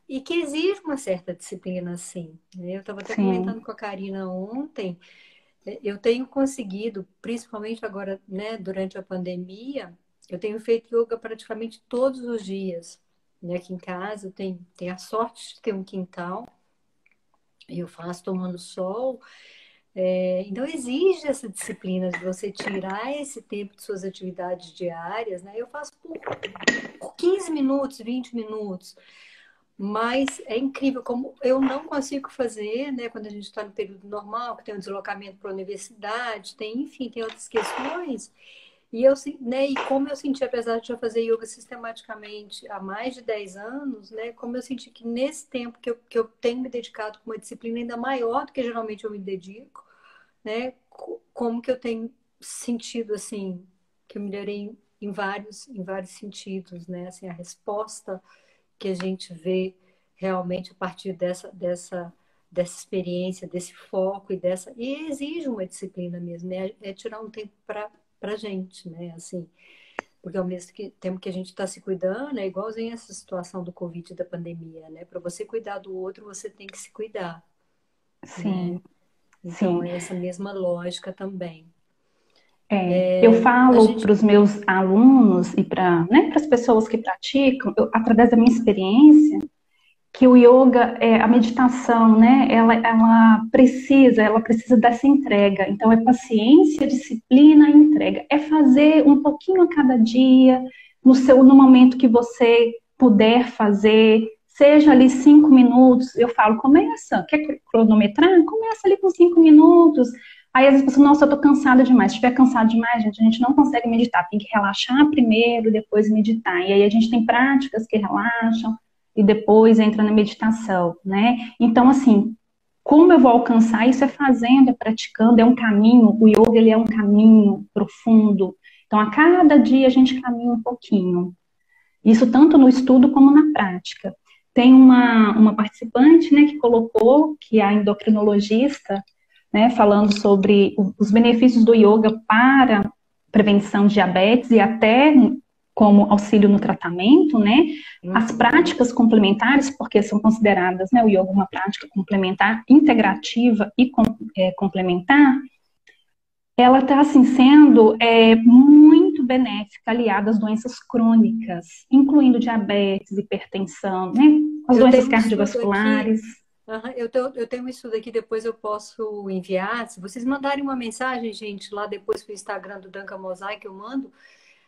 Speaker 2: e que exige uma certa disciplina, sim. Eu estava até comentando com a Karina ontem, eu tenho conseguido, principalmente agora, né, durante a pandemia, eu tenho feito yoga praticamente todos os dias. Aqui em casa eu tenho a sorte de ter um quintal, e eu faço tomando sol. Então exige essa disciplina de você tirar esse tempo de suas atividades diárias, né? Eu faço por 15 minutos, 20 minutos, mas é incrível como eu não consigo fazer, né? Quando a gente está no período normal, que tem um deslocamento para a universidade, enfim, tem outras questões. E né, e como eu senti, apesar de já fazer yoga sistematicamente há mais de 10 anos, né, como eu senti que nesse tempo que eu tenho me dedicado com uma disciplina ainda maior do que geralmente eu me dedico, né, como que eu tenho sentido, assim, que eu melhorei em vários sentidos, né, assim, a resposta que a gente vê realmente a partir dessa experiência, desse foco e exige uma disciplina mesmo, né, tirar um tempo para gente, né, assim, porque ao mesmo tempo que a gente está se cuidando, é igualzinho essa situação do Covid e da pandemia, né, para você cuidar do outro, você tem que se cuidar.
Speaker 1: Sim.
Speaker 2: Né? Então,
Speaker 1: Sim.
Speaker 2: é essa mesma lógica também.
Speaker 1: Eu falo para os meus alunos e para, né, as pessoas que praticam, através da minha experiência, que o yoga, a meditação, né, ela precisa dessa entrega. Então, é paciência, disciplina e entrega. É fazer um pouquinho a cada dia, no momento que você puder fazer, seja ali 5 minutos. Eu falo, começa, quer cronometrar? Começa ali com 5 minutos. Aí às vezes a pessoa, nossa, eu tô cansada demais. Se estiver cansado demais, gente, a gente não consegue meditar. Tem que relaxar primeiro, depois meditar. E aí a gente tem práticas que relaxam e depois entra na meditação, né? Então, assim, como eu vou alcançar isso? É fazendo, é praticando, é um caminho. O yoga, ele é um caminho profundo. Então, a cada dia a gente caminha um pouquinho. Isso tanto no estudo como na prática. Tem uma participante, né, que colocou, que é a endocrinologista, né, falando sobre os benefícios do yoga para prevenção de diabetes e até como auxílio no tratamento, né? As práticas complementares, porque são consideradas, né, o yoga uma prática complementar, integrativa e complementar, ela está assim, sendo muito benéfica, aliada às doenças crônicas, incluindo diabetes, hipertensão, né? as
Speaker 2: eu
Speaker 1: doenças
Speaker 2: tenho um estudo aqui.
Speaker 1: cardiovasculares.
Speaker 2: Eu tenho um estudo aqui, depois eu posso enviar. Se vocês mandarem uma mensagem, gente, lá depois pro Instagram do Duncan Mosaic, eu mando,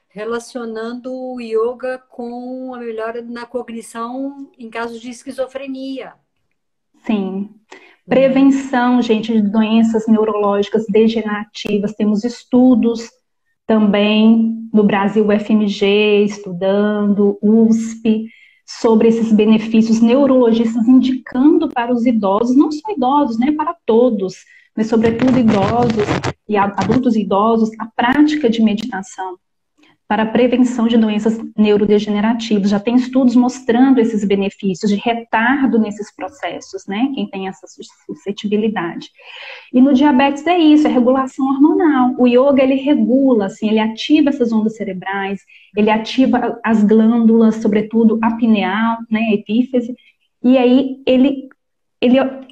Speaker 2: relacionando o yoga com a melhora na cognição em casos de esquizofrenia.
Speaker 1: Sim.
Speaker 2: Né?
Speaker 1: Prevenção, gente, de doenças neurológicas degenerativas. Temos estudos também no Brasil, o FMG estudando, USP, sobre esses benefícios, neurologistas indicando para os idosos, não só idosos, né, para todos, mas sobretudo idosos e adultos e idosos, a prática de meditação para a prevenção de doenças neurodegenerativas. Já tem estudos mostrando esses benefícios de retardo nesses processos, né? Quem tem essa suscetibilidade. E no diabetes é isso, é regulação hormonal. O yoga, ele regula, assim, ele ativa essas ondas cerebrais, ele ativa as glândulas, sobretudo a pineal, né, a epífise, e aí ele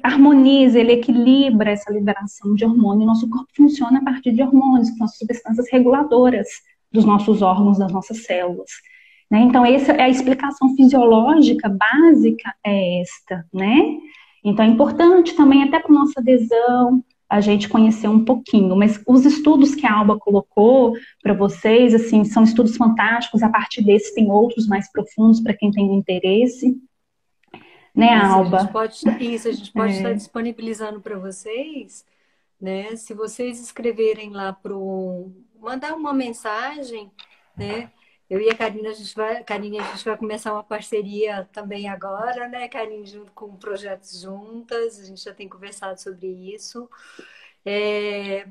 Speaker 1: harmoniza, ele equilibra essa liberação de hormônio. O nosso corpo funciona a partir de hormônios, que são as substâncias reguladoras dos nossos órgãos, das nossas células. Né? Então, essa é a explicação fisiológica básica, é esta, né? Então, é importante também, até para nossa adesão, a gente conhecer um pouquinho. Mas os estudos que a Alba colocou para vocês, assim, são estudos fantásticos. A partir desses, tem outros mais profundos para quem tem interesse. Né, Alba?
Speaker 2: A gente pode estar disponibilizando para vocês, né? Se vocês escreverem lá mandar uma mensagem, né? Eu e a Karine, a gente vai começar uma parceria também agora, né, Karine, junto com projetos juntas, a gente já tem conversado sobre isso. E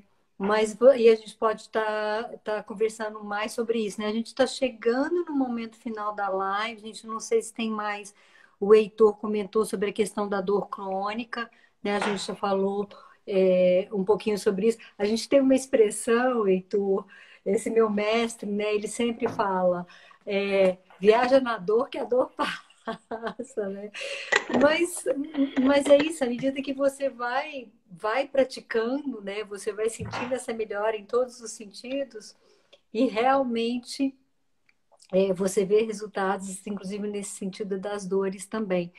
Speaker 2: a gente pode estar conversando mais sobre isso, né? A gente está chegando no momento final da live, a gente não sei se tem mais. O Heitor comentou sobre a questão da dor crônica, né? A gente já falou um pouquinho sobre isso. A gente tem uma expressão, Heitor, esse meu mestre, né? Ele sempre fala, viaja na dor que a dor passa, né? Mas é isso, à medida que você vai praticando, né? Você vai sentindo essa melhora em todos os sentidos e realmente você vê resultados, inclusive nesse sentido das dores também.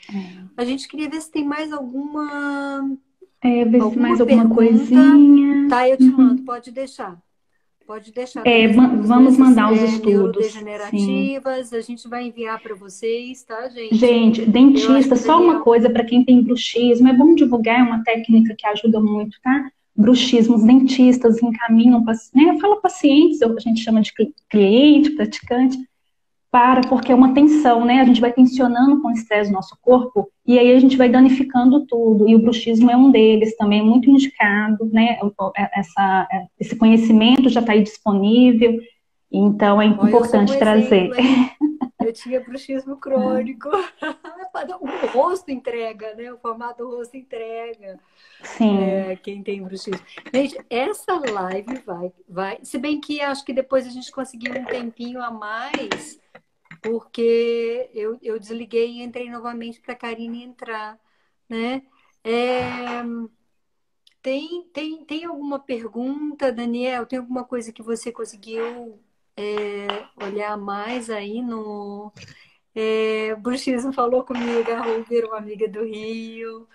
Speaker 2: A gente queria ver se tem mais alguma
Speaker 1: ver se mais alguma
Speaker 2: pergunta.
Speaker 1: Coisinha.
Speaker 2: Tá, eu te mando, pode deixar. Pode deixar.
Speaker 1: Vamos mandar os estudos.
Speaker 2: Neurodegenerativas, sim. A gente vai enviar para vocês, tá, gente?
Speaker 1: Gente, dentista, só uma coisa para quem tem bruxismo, é bom divulgar, é uma técnica que ajuda muito, tá? Bruxismo, os dentistas encaminham, né? Fala pacientes, a gente chama de cliente, praticante, porque é uma tensão, né? A gente vai tensionando com o estresse do nosso corpo e aí a gente vai danificando tudo. E o bruxismo é um deles também, é muito indicado, né? Esse conhecimento já está aí disponível, então é importante trazer.
Speaker 2: Eu tinha bruxismo crônico. O rosto entrega, né? O formato do rosto entrega.
Speaker 1: Sim.
Speaker 2: Quem tem bruxismo. Gente, essa live vai. Se bem que acho que depois a gente conseguiu um tempinho a mais, porque eu desliguei e entrei novamente para a Karine entrar, né? Tem alguma pergunta, Daniel? Tem alguma coisa que você conseguiu olhar mais aí no... Bruxismo falou comigo, a Ruber, uma amiga do Rio.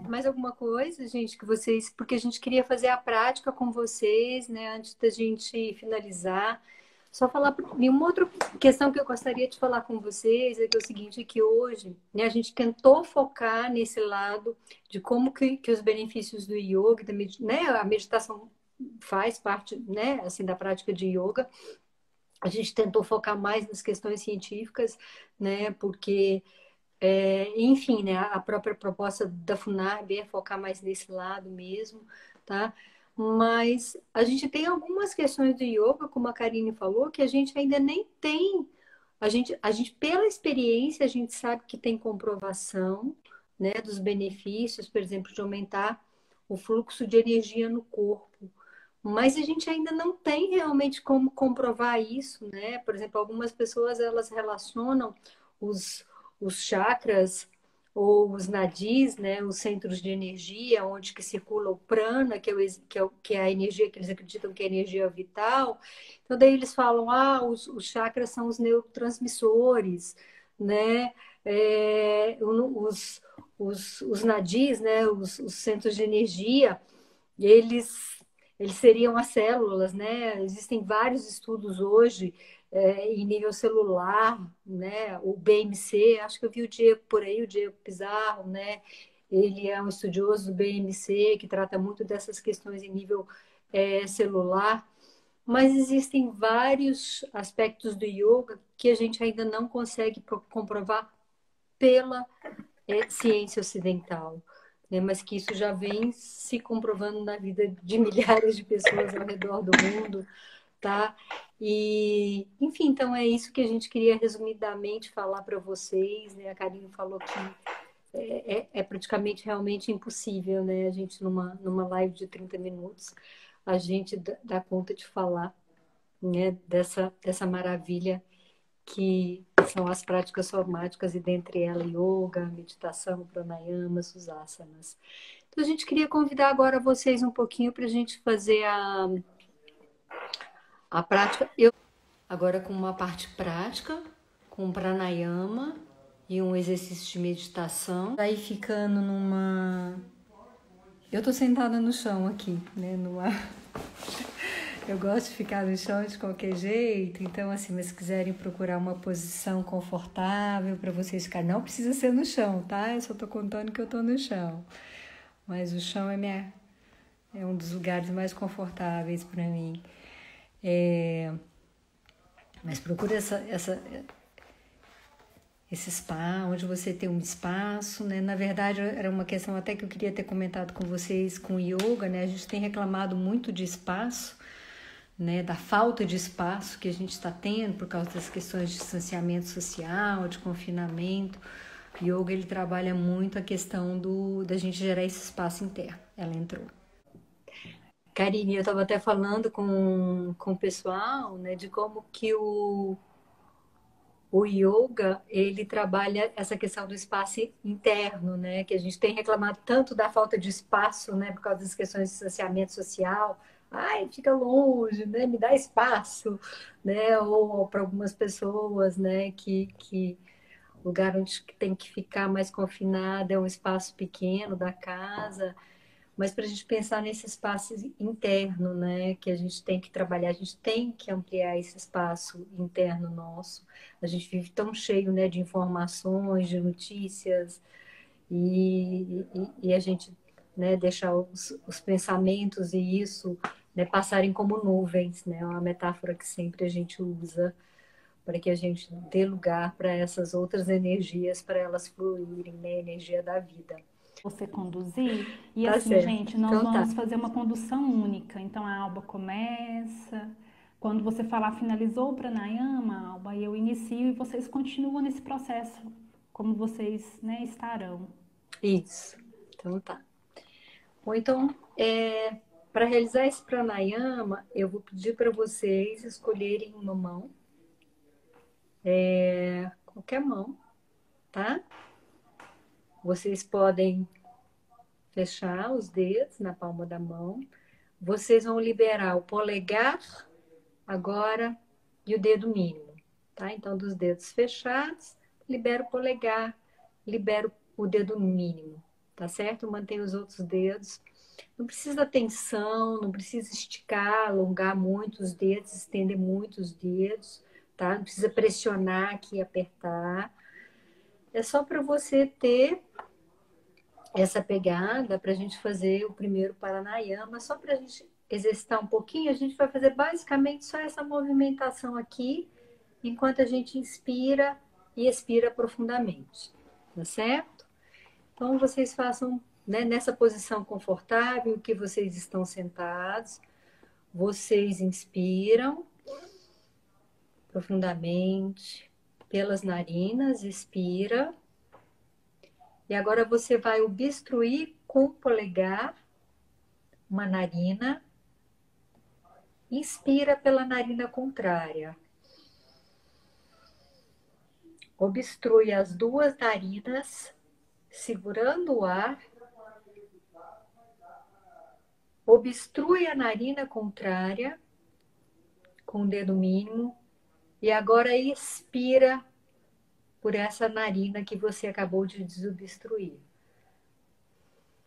Speaker 2: Mais alguma coisa, gente, que vocês... Porque a gente queria fazer a prática com vocês, né? Antes da gente finalizar. Só falar... E uma outra questão que eu gostaria de falar com vocês é o seguinte, que hoje, né, a gente tentou focar nesse lado de como que os benefícios do yoga, né, a meditação faz parte, né, assim, da prática de yoga. A gente tentou focar mais nas questões científicas, né, porque... enfim, né, a própria proposta da FUNARB é focar mais nesse lado mesmo, tá? Mas a gente tem algumas questões do yoga, como a Karine falou, que a gente ainda nem tem. A gente pela experiência, a gente sabe que tem comprovação, né, dos benefícios, por exemplo, de aumentar o fluxo de energia no corpo. Mas a gente ainda não tem realmente como comprovar isso, né? Por exemplo, algumas pessoas, elas relacionam os chakras ou os nadis, né, os centros de energia, onde que circula o prana, que é a energia que eles acreditam que é a energia vital. Então, daí eles falam, os chakras são os neurotransmissores, né? os nadis, né, os centros de energia, eles seriam as células, né? Existem vários estudos hoje em nível celular, né? O BMC, acho que eu vi o Diego por aí, o Diego Pizarro, né? Ele é um estudioso do BMC que trata muito dessas questões em nível celular. Mas existem vários aspectos do yoga que a gente ainda não consegue comprovar pela ciência ocidental, né? Mas que isso já vem se comprovando na vida de milhares de pessoas ao redor do mundo, tá? E, enfim, então é isso que a gente queria resumidamente falar para vocês, né? A Karine falou que é praticamente realmente impossível, né? A gente numa live de 30 minutos, a gente dá conta de falar, né? Dessa maravilha que são as práticas somáticas, e dentre elas yoga, meditação, pranayama, susasanas. Então, a gente queria convidar agora vocês um pouquinho para a gente fazer a prática. Agora com uma parte prática, com pranayama e um exercício de meditação. Aí ficando numa... Eu tô sentada no chão aqui, né? Eu gosto de ficar no chão de qualquer jeito, então assim, mas se quiserem procurar uma posição confortável para vocês ficarem, não precisa ser no chão, tá? Eu só tô contando que eu tô no chão. Mas o chão é um dos lugares mais confortáveis para mim. Mas procura esse spa, onde você tem um espaço, né? Na verdade, era uma questão até que eu queria ter comentado com vocês com o yoga, né? A gente tem reclamado muito de espaço, né, da falta de espaço que a gente está tendo por causa das questões de distanciamento social, de confinamento. O yoga, ele trabalha muito a questão da gente gerar esse espaço interno. Ela entrou. Karine, eu estava até falando com o pessoal, né, de como que o yoga, ele trabalha essa questão do espaço interno, né, que a gente tem reclamado tanto da falta de espaço, né, por causa das questões de distanciamento social. Ai, fica longe, né? Me dá espaço, né? Ou para algumas pessoas, né? Que o lugar onde tem que ficar mais confinado é um espaço pequeno da casa. Mas para a gente pensar nesse espaço interno, né? Que a gente tem que trabalhar, a gente tem que ampliar esse espaço interno nosso. A gente vive tão cheio, né? De informações, de notícias, e a gente, né, deixar os pensamentos e isso, né, passarem como nuvens, né, é uma metáfora que sempre a gente usa para que a gente dê lugar para essas outras energias, para elas fluírem, né, a energia da vida.
Speaker 1: Você conduzir, e
Speaker 2: tá
Speaker 1: assim,
Speaker 2: certo.
Speaker 1: gente, nós
Speaker 2: Então,
Speaker 1: vamos fazer uma condução única. Então a Alba começa, quando você falar finalizou o pranayama, Alba, eu inicio e vocês continuam nesse processo, como vocês, né, estarão.
Speaker 2: Isso. Então tá. Bom, então, para realizar esse pranayama, eu vou pedir para vocês escolherem uma mão, qualquer mão, tá? Vocês podem fechar os dedos na palma da mão. Vocês vão liberar o polegar agora e o dedo mínimo, tá? Então, dos dedos fechados, libera o polegar, libera o dedo mínimo, tá certo? Mantém os outros dedos. Não precisa tensão, não precisa esticar, alongar muito os dedos, estender muito os dedos, tá? Não precisa pressionar aqui e apertar. É só para você ter essa pegada, para a gente fazer o primeiro pranayama, só para a gente exercitar um pouquinho. A gente vai fazer basicamente só essa movimentação aqui, enquanto a gente inspira e expira profundamente, tá certo? Então, vocês façam, né, nessa posição confortável que vocês estão sentados. Vocês inspiram profundamente pelas narinas, expira. E agora você vai obstruir com o polegar uma narina. Inspira pela narina contrária. Obstrui as duas narinas, segurando o ar. Obstrui a narina contrária com o dedo mínimo. E agora expira por essa narina que você acabou de desobstruir.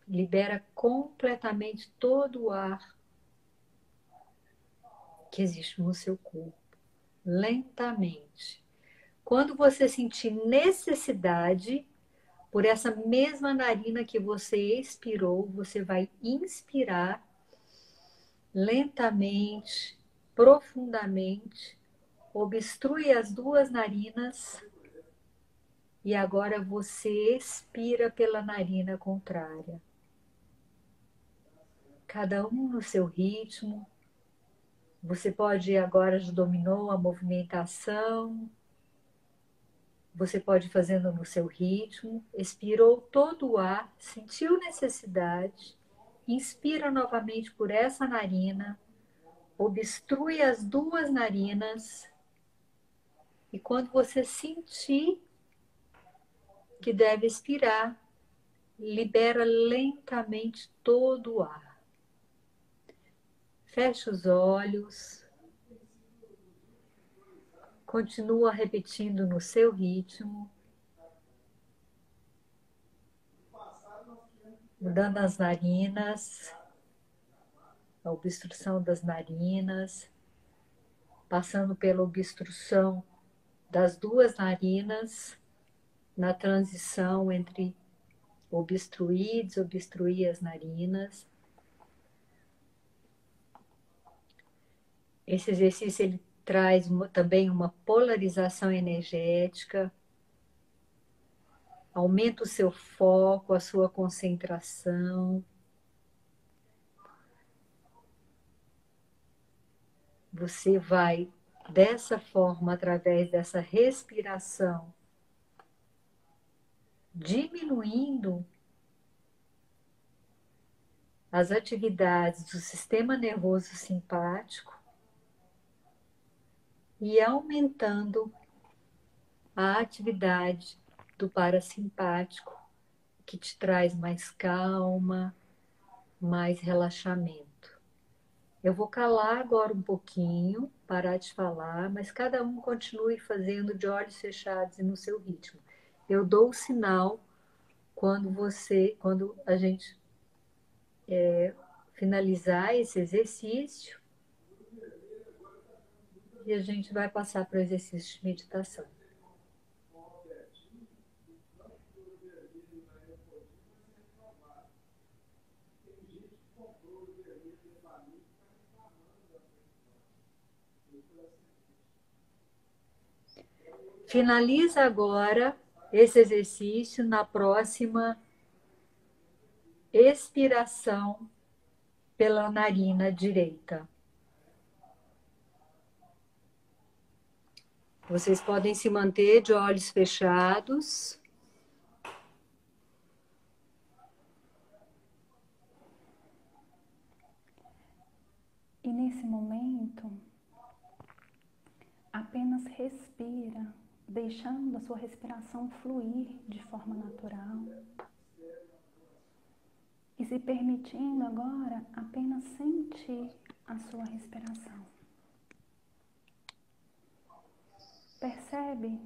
Speaker 2: Libera completamente todo o ar que existe no seu corpo, lentamente. Quando você sentir necessidade, por essa mesma narina que você expirou, você vai inspirar lentamente, profundamente, obstrui as duas narinas e agora você expira pela narina contrária. Cada um no seu ritmo. Você pode, agora já dominou a movimentação, você pode ir fazendo no seu ritmo, expirou todo o ar, sentiu necessidade, inspira novamente por essa narina, obstrui as duas narinas e quando você sentir que deve expirar, libera lentamente todo o ar. Fecha os olhos, continua repetindo no seu ritmo, mudando as narinas, a obstrução das narinas, passando pela obstrução das duas narinas, na transição entre obstruir e desobstruir as narinas. Esse exercício ele traz também uma polarização energética, aumenta o seu foco, a sua concentração. Você vai, dessa forma, através dessa respiração, diminuindo as atividades do sistema nervoso simpático e aumentando a atividade do parasimpático, que te traz mais calma, mais relaxamento. Eu vou calar agora um pouquinho, parar de falar, mas cada um continue fazendo de olhos fechados e no seu ritmo. Eu dou o sinal quando a gente finalizar esse exercício e a gente vai passar para o exercício de meditação. Finaliza agora esse exercício na próxima expiração pela narina direita. Vocês podem se manter de olhos fechados.
Speaker 1: E nesse momento, apenas respira, deixando a sua respiração fluir de forma natural. E se permitindo agora apenas sentir a sua respiração. Percebe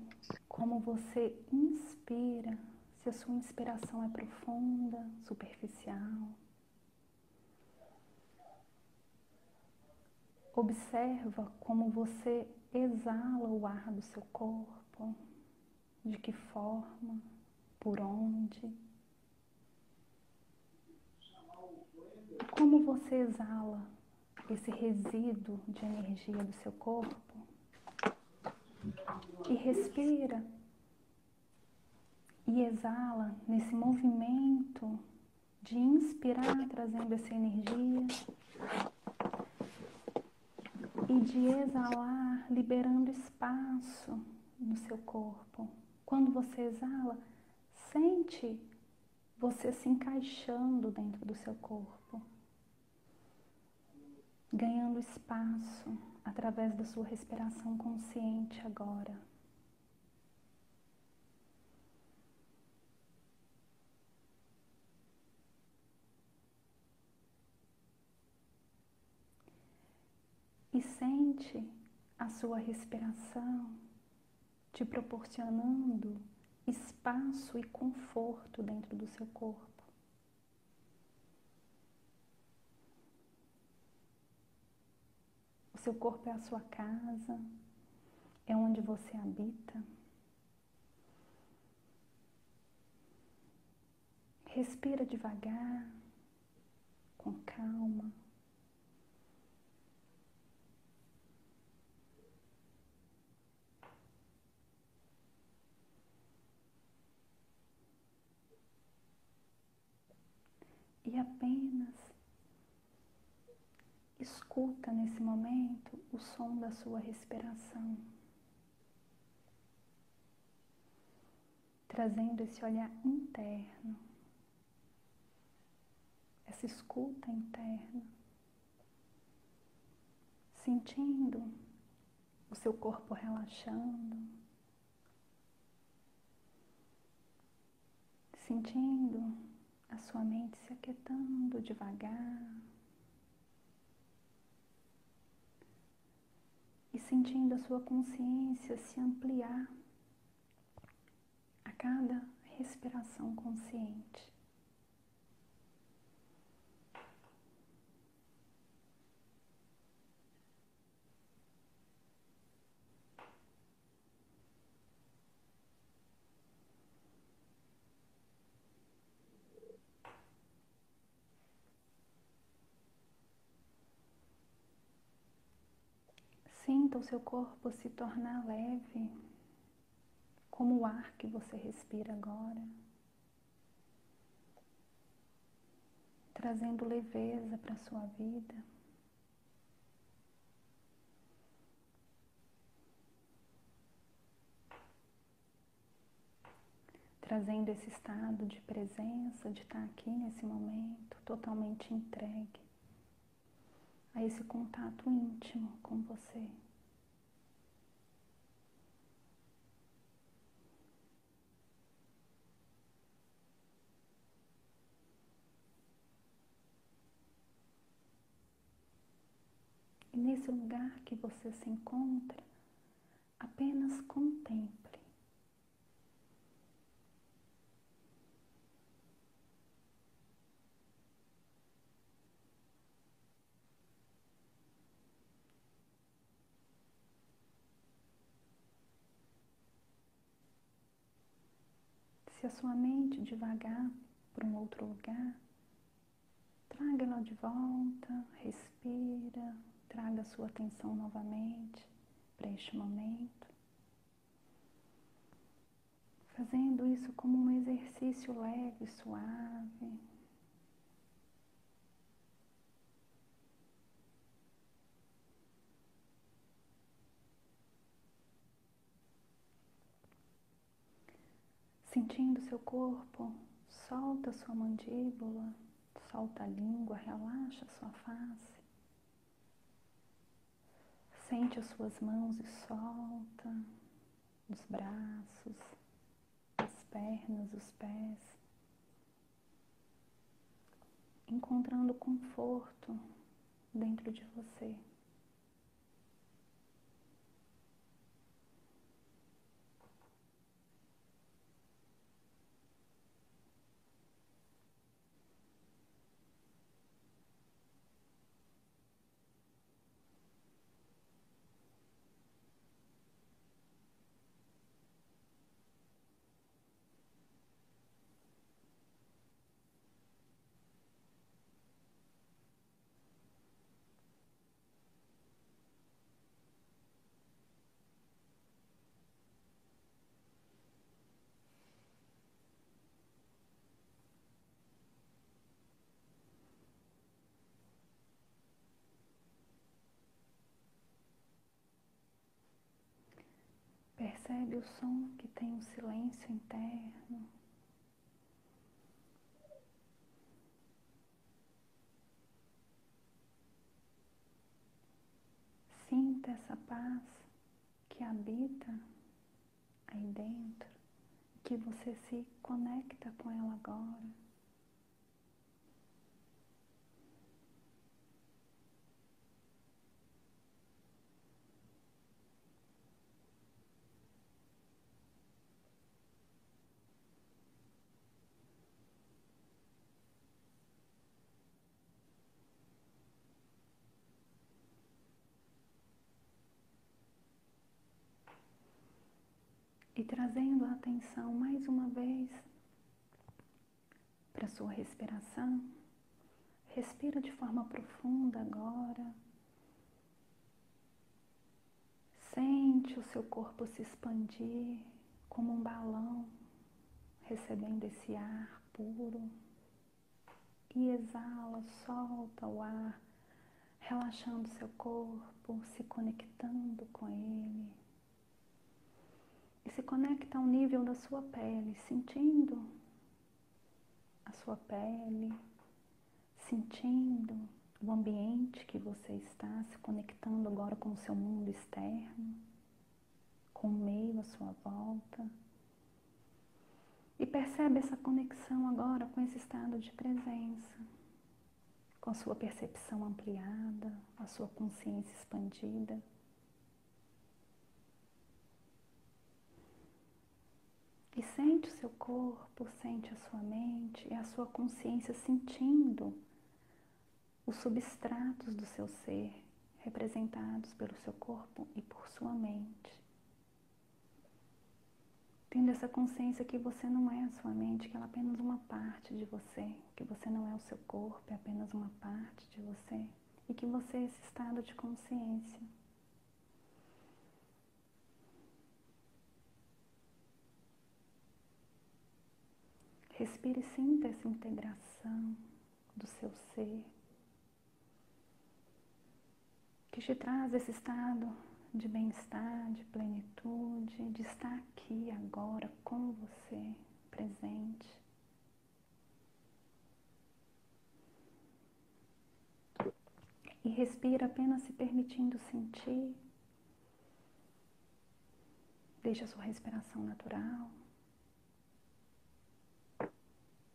Speaker 1: como você inspira, se a sua inspiração é profunda, superficial. Observa como você exala o ar do seu corpo, de que forma, por onde. E como você exala esse resíduo de energia do seu corpo. E respira e exala nesse movimento de inspirar, trazendo essa energia, e de exalar, liberando espaço no seu corpo. Quando você exala, sente você se encaixando dentro do seu corpo, ganhando espaço através da sua respiração consciente agora. E sente a sua respiração te proporcionando espaço e conforto dentro do seu corpo. O seu corpo é a sua casa, é onde você habita. Respira devagar, com calma. E apenas escuta nesse momento o som da sua respiração, trazendo esse olhar interno, essa escuta interna, sentindo o seu corpo relaxando, sentindo a sua mente se aquietando devagar e sentindo a sua consciência se ampliar a cada respiração consciente. Sinta o seu corpo se tornar leve, como o ar que você respira agora, trazendo leveza para a sua vida. Trazendo esse estado de presença, de estar aqui nesse momento, totalmente entregue a esse contato íntimo com você. E nesse lugar que você se encontra, apenas contemple. Se a sua mente divagar para um outro lugar, traga ela de volta, respira, traga a sua atenção novamente para este momento, fazendo isso como um exercício leve, suave. Sentindo seu corpo, solta sua mandíbula, solta a língua, relaxa sua face. Sente as suas mãos e solta os braços, as pernas, os pés, encontrando conforto dentro de você. Percebe o som que tem um silêncio interno. Sinta essa paz que habita aí dentro, que você se conecta com ela agora. E trazendo a atenção mais uma vez para a sua respiração. Respira de forma profunda agora. Sente o seu corpo se expandir como um balão, recebendo esse ar puro. E exala, solta o ar, relaxando seu corpo, se conectando com ele. E se conecta ao nível da sua pele, sentindo a sua pele, sentindo o ambiente que você está, se conectando agora com o seu mundo externo, com o meio à sua volta. E percebe essa conexão agora com esse estado de presença, com a sua percepção ampliada, a sua consciência expandida. E sente o seu corpo, sente a sua mente e a sua consciência sentindo os substratos do seu ser, representados pelo seu corpo e por sua mente. Tendo essa consciência que você não é a sua mente, que ela é apenas uma parte de você, que você não é o seu corpo, é apenas uma parte de você, e que você é esse estado de consciência. Respire e sinta essa integração do seu ser, que te traz esse estado de bem-estar, de plenitude, de estar aqui agora com você, presente. E respira apenas se permitindo sentir. Deixa a sua respiração natural.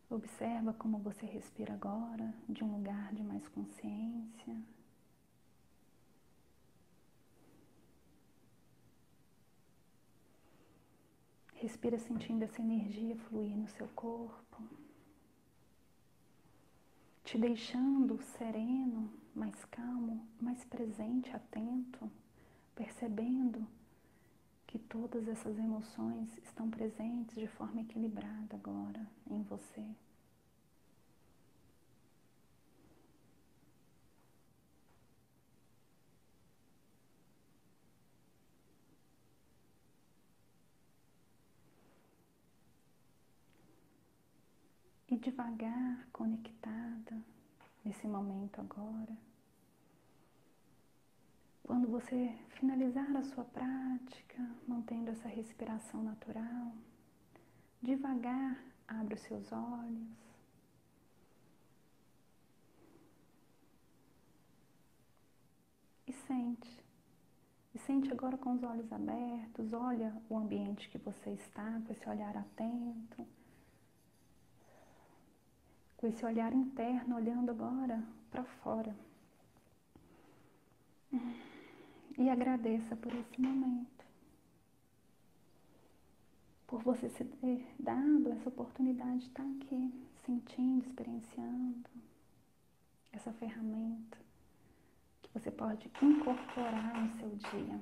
Speaker 1: Observa como você respira agora, de um lugar de mais consciência. Respira sentindo essa energia fluir no seu corpo, te deixando sereno, mais calmo, mais presente, atento, percebendo que todas essas emoções estão presentes de forma equilibrada agora em você. E devagar, conectada nesse momento agora, quando você finalizar a sua prática, mantendo essa respiração natural, devagar abre os seus olhos. E sente. E sente agora com os olhos abertos, olha o ambiente que você está, com esse olhar atento. Com esse olhar interno, olhando agora para fora. E agradeça por esse momento. Por você se ter dado essa oportunidade de estar aqui, sentindo, experienciando essa ferramenta que você pode incorporar no seu dia.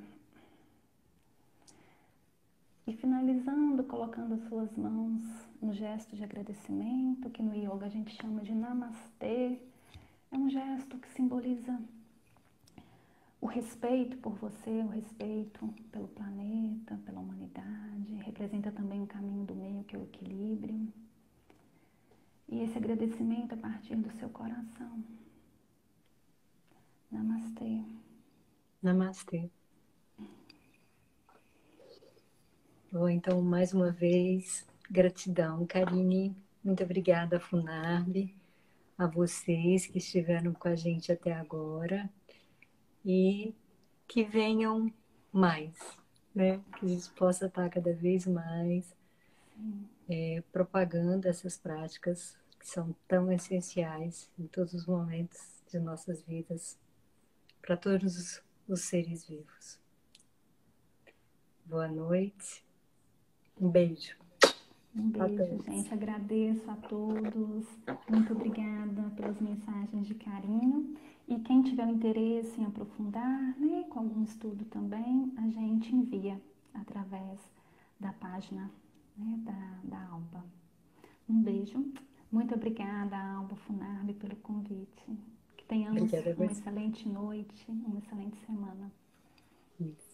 Speaker 1: E finalizando, colocando as suas mãos no gesto de agradecimento, que no yoga a gente chama de namastê. É um gesto que simboliza o respeito por você, o respeito pelo planeta, pela humanidade. Representa também o caminho do meio, que é o equilíbrio. E esse agradecimento a partir do seu coração. Namastê.
Speaker 2: Namastê. Bom, então, mais uma vez, gratidão, Karine. Muito obrigada, Funarbi, a vocês que estiveram com a gente até agora. E que venham mais, né? Que a gente possa estar cada vez mais propagando essas práticas que são tão essenciais em todos os momentos de nossas vidas, para todos os seres vivos. Boa noite. Um beijo.
Speaker 1: Um beijo, gente. Agradeço a todos. Muito obrigada pelas mensagens de carinho. E quem tiver interesse em aprofundar, né, com algum estudo também, a gente envia através da página, né, da Alba. Um beijo. Muito obrigada, Alba Funardi, pelo convite. Que tenhamos uma excelente noite, uma excelente semana.
Speaker 2: Isso.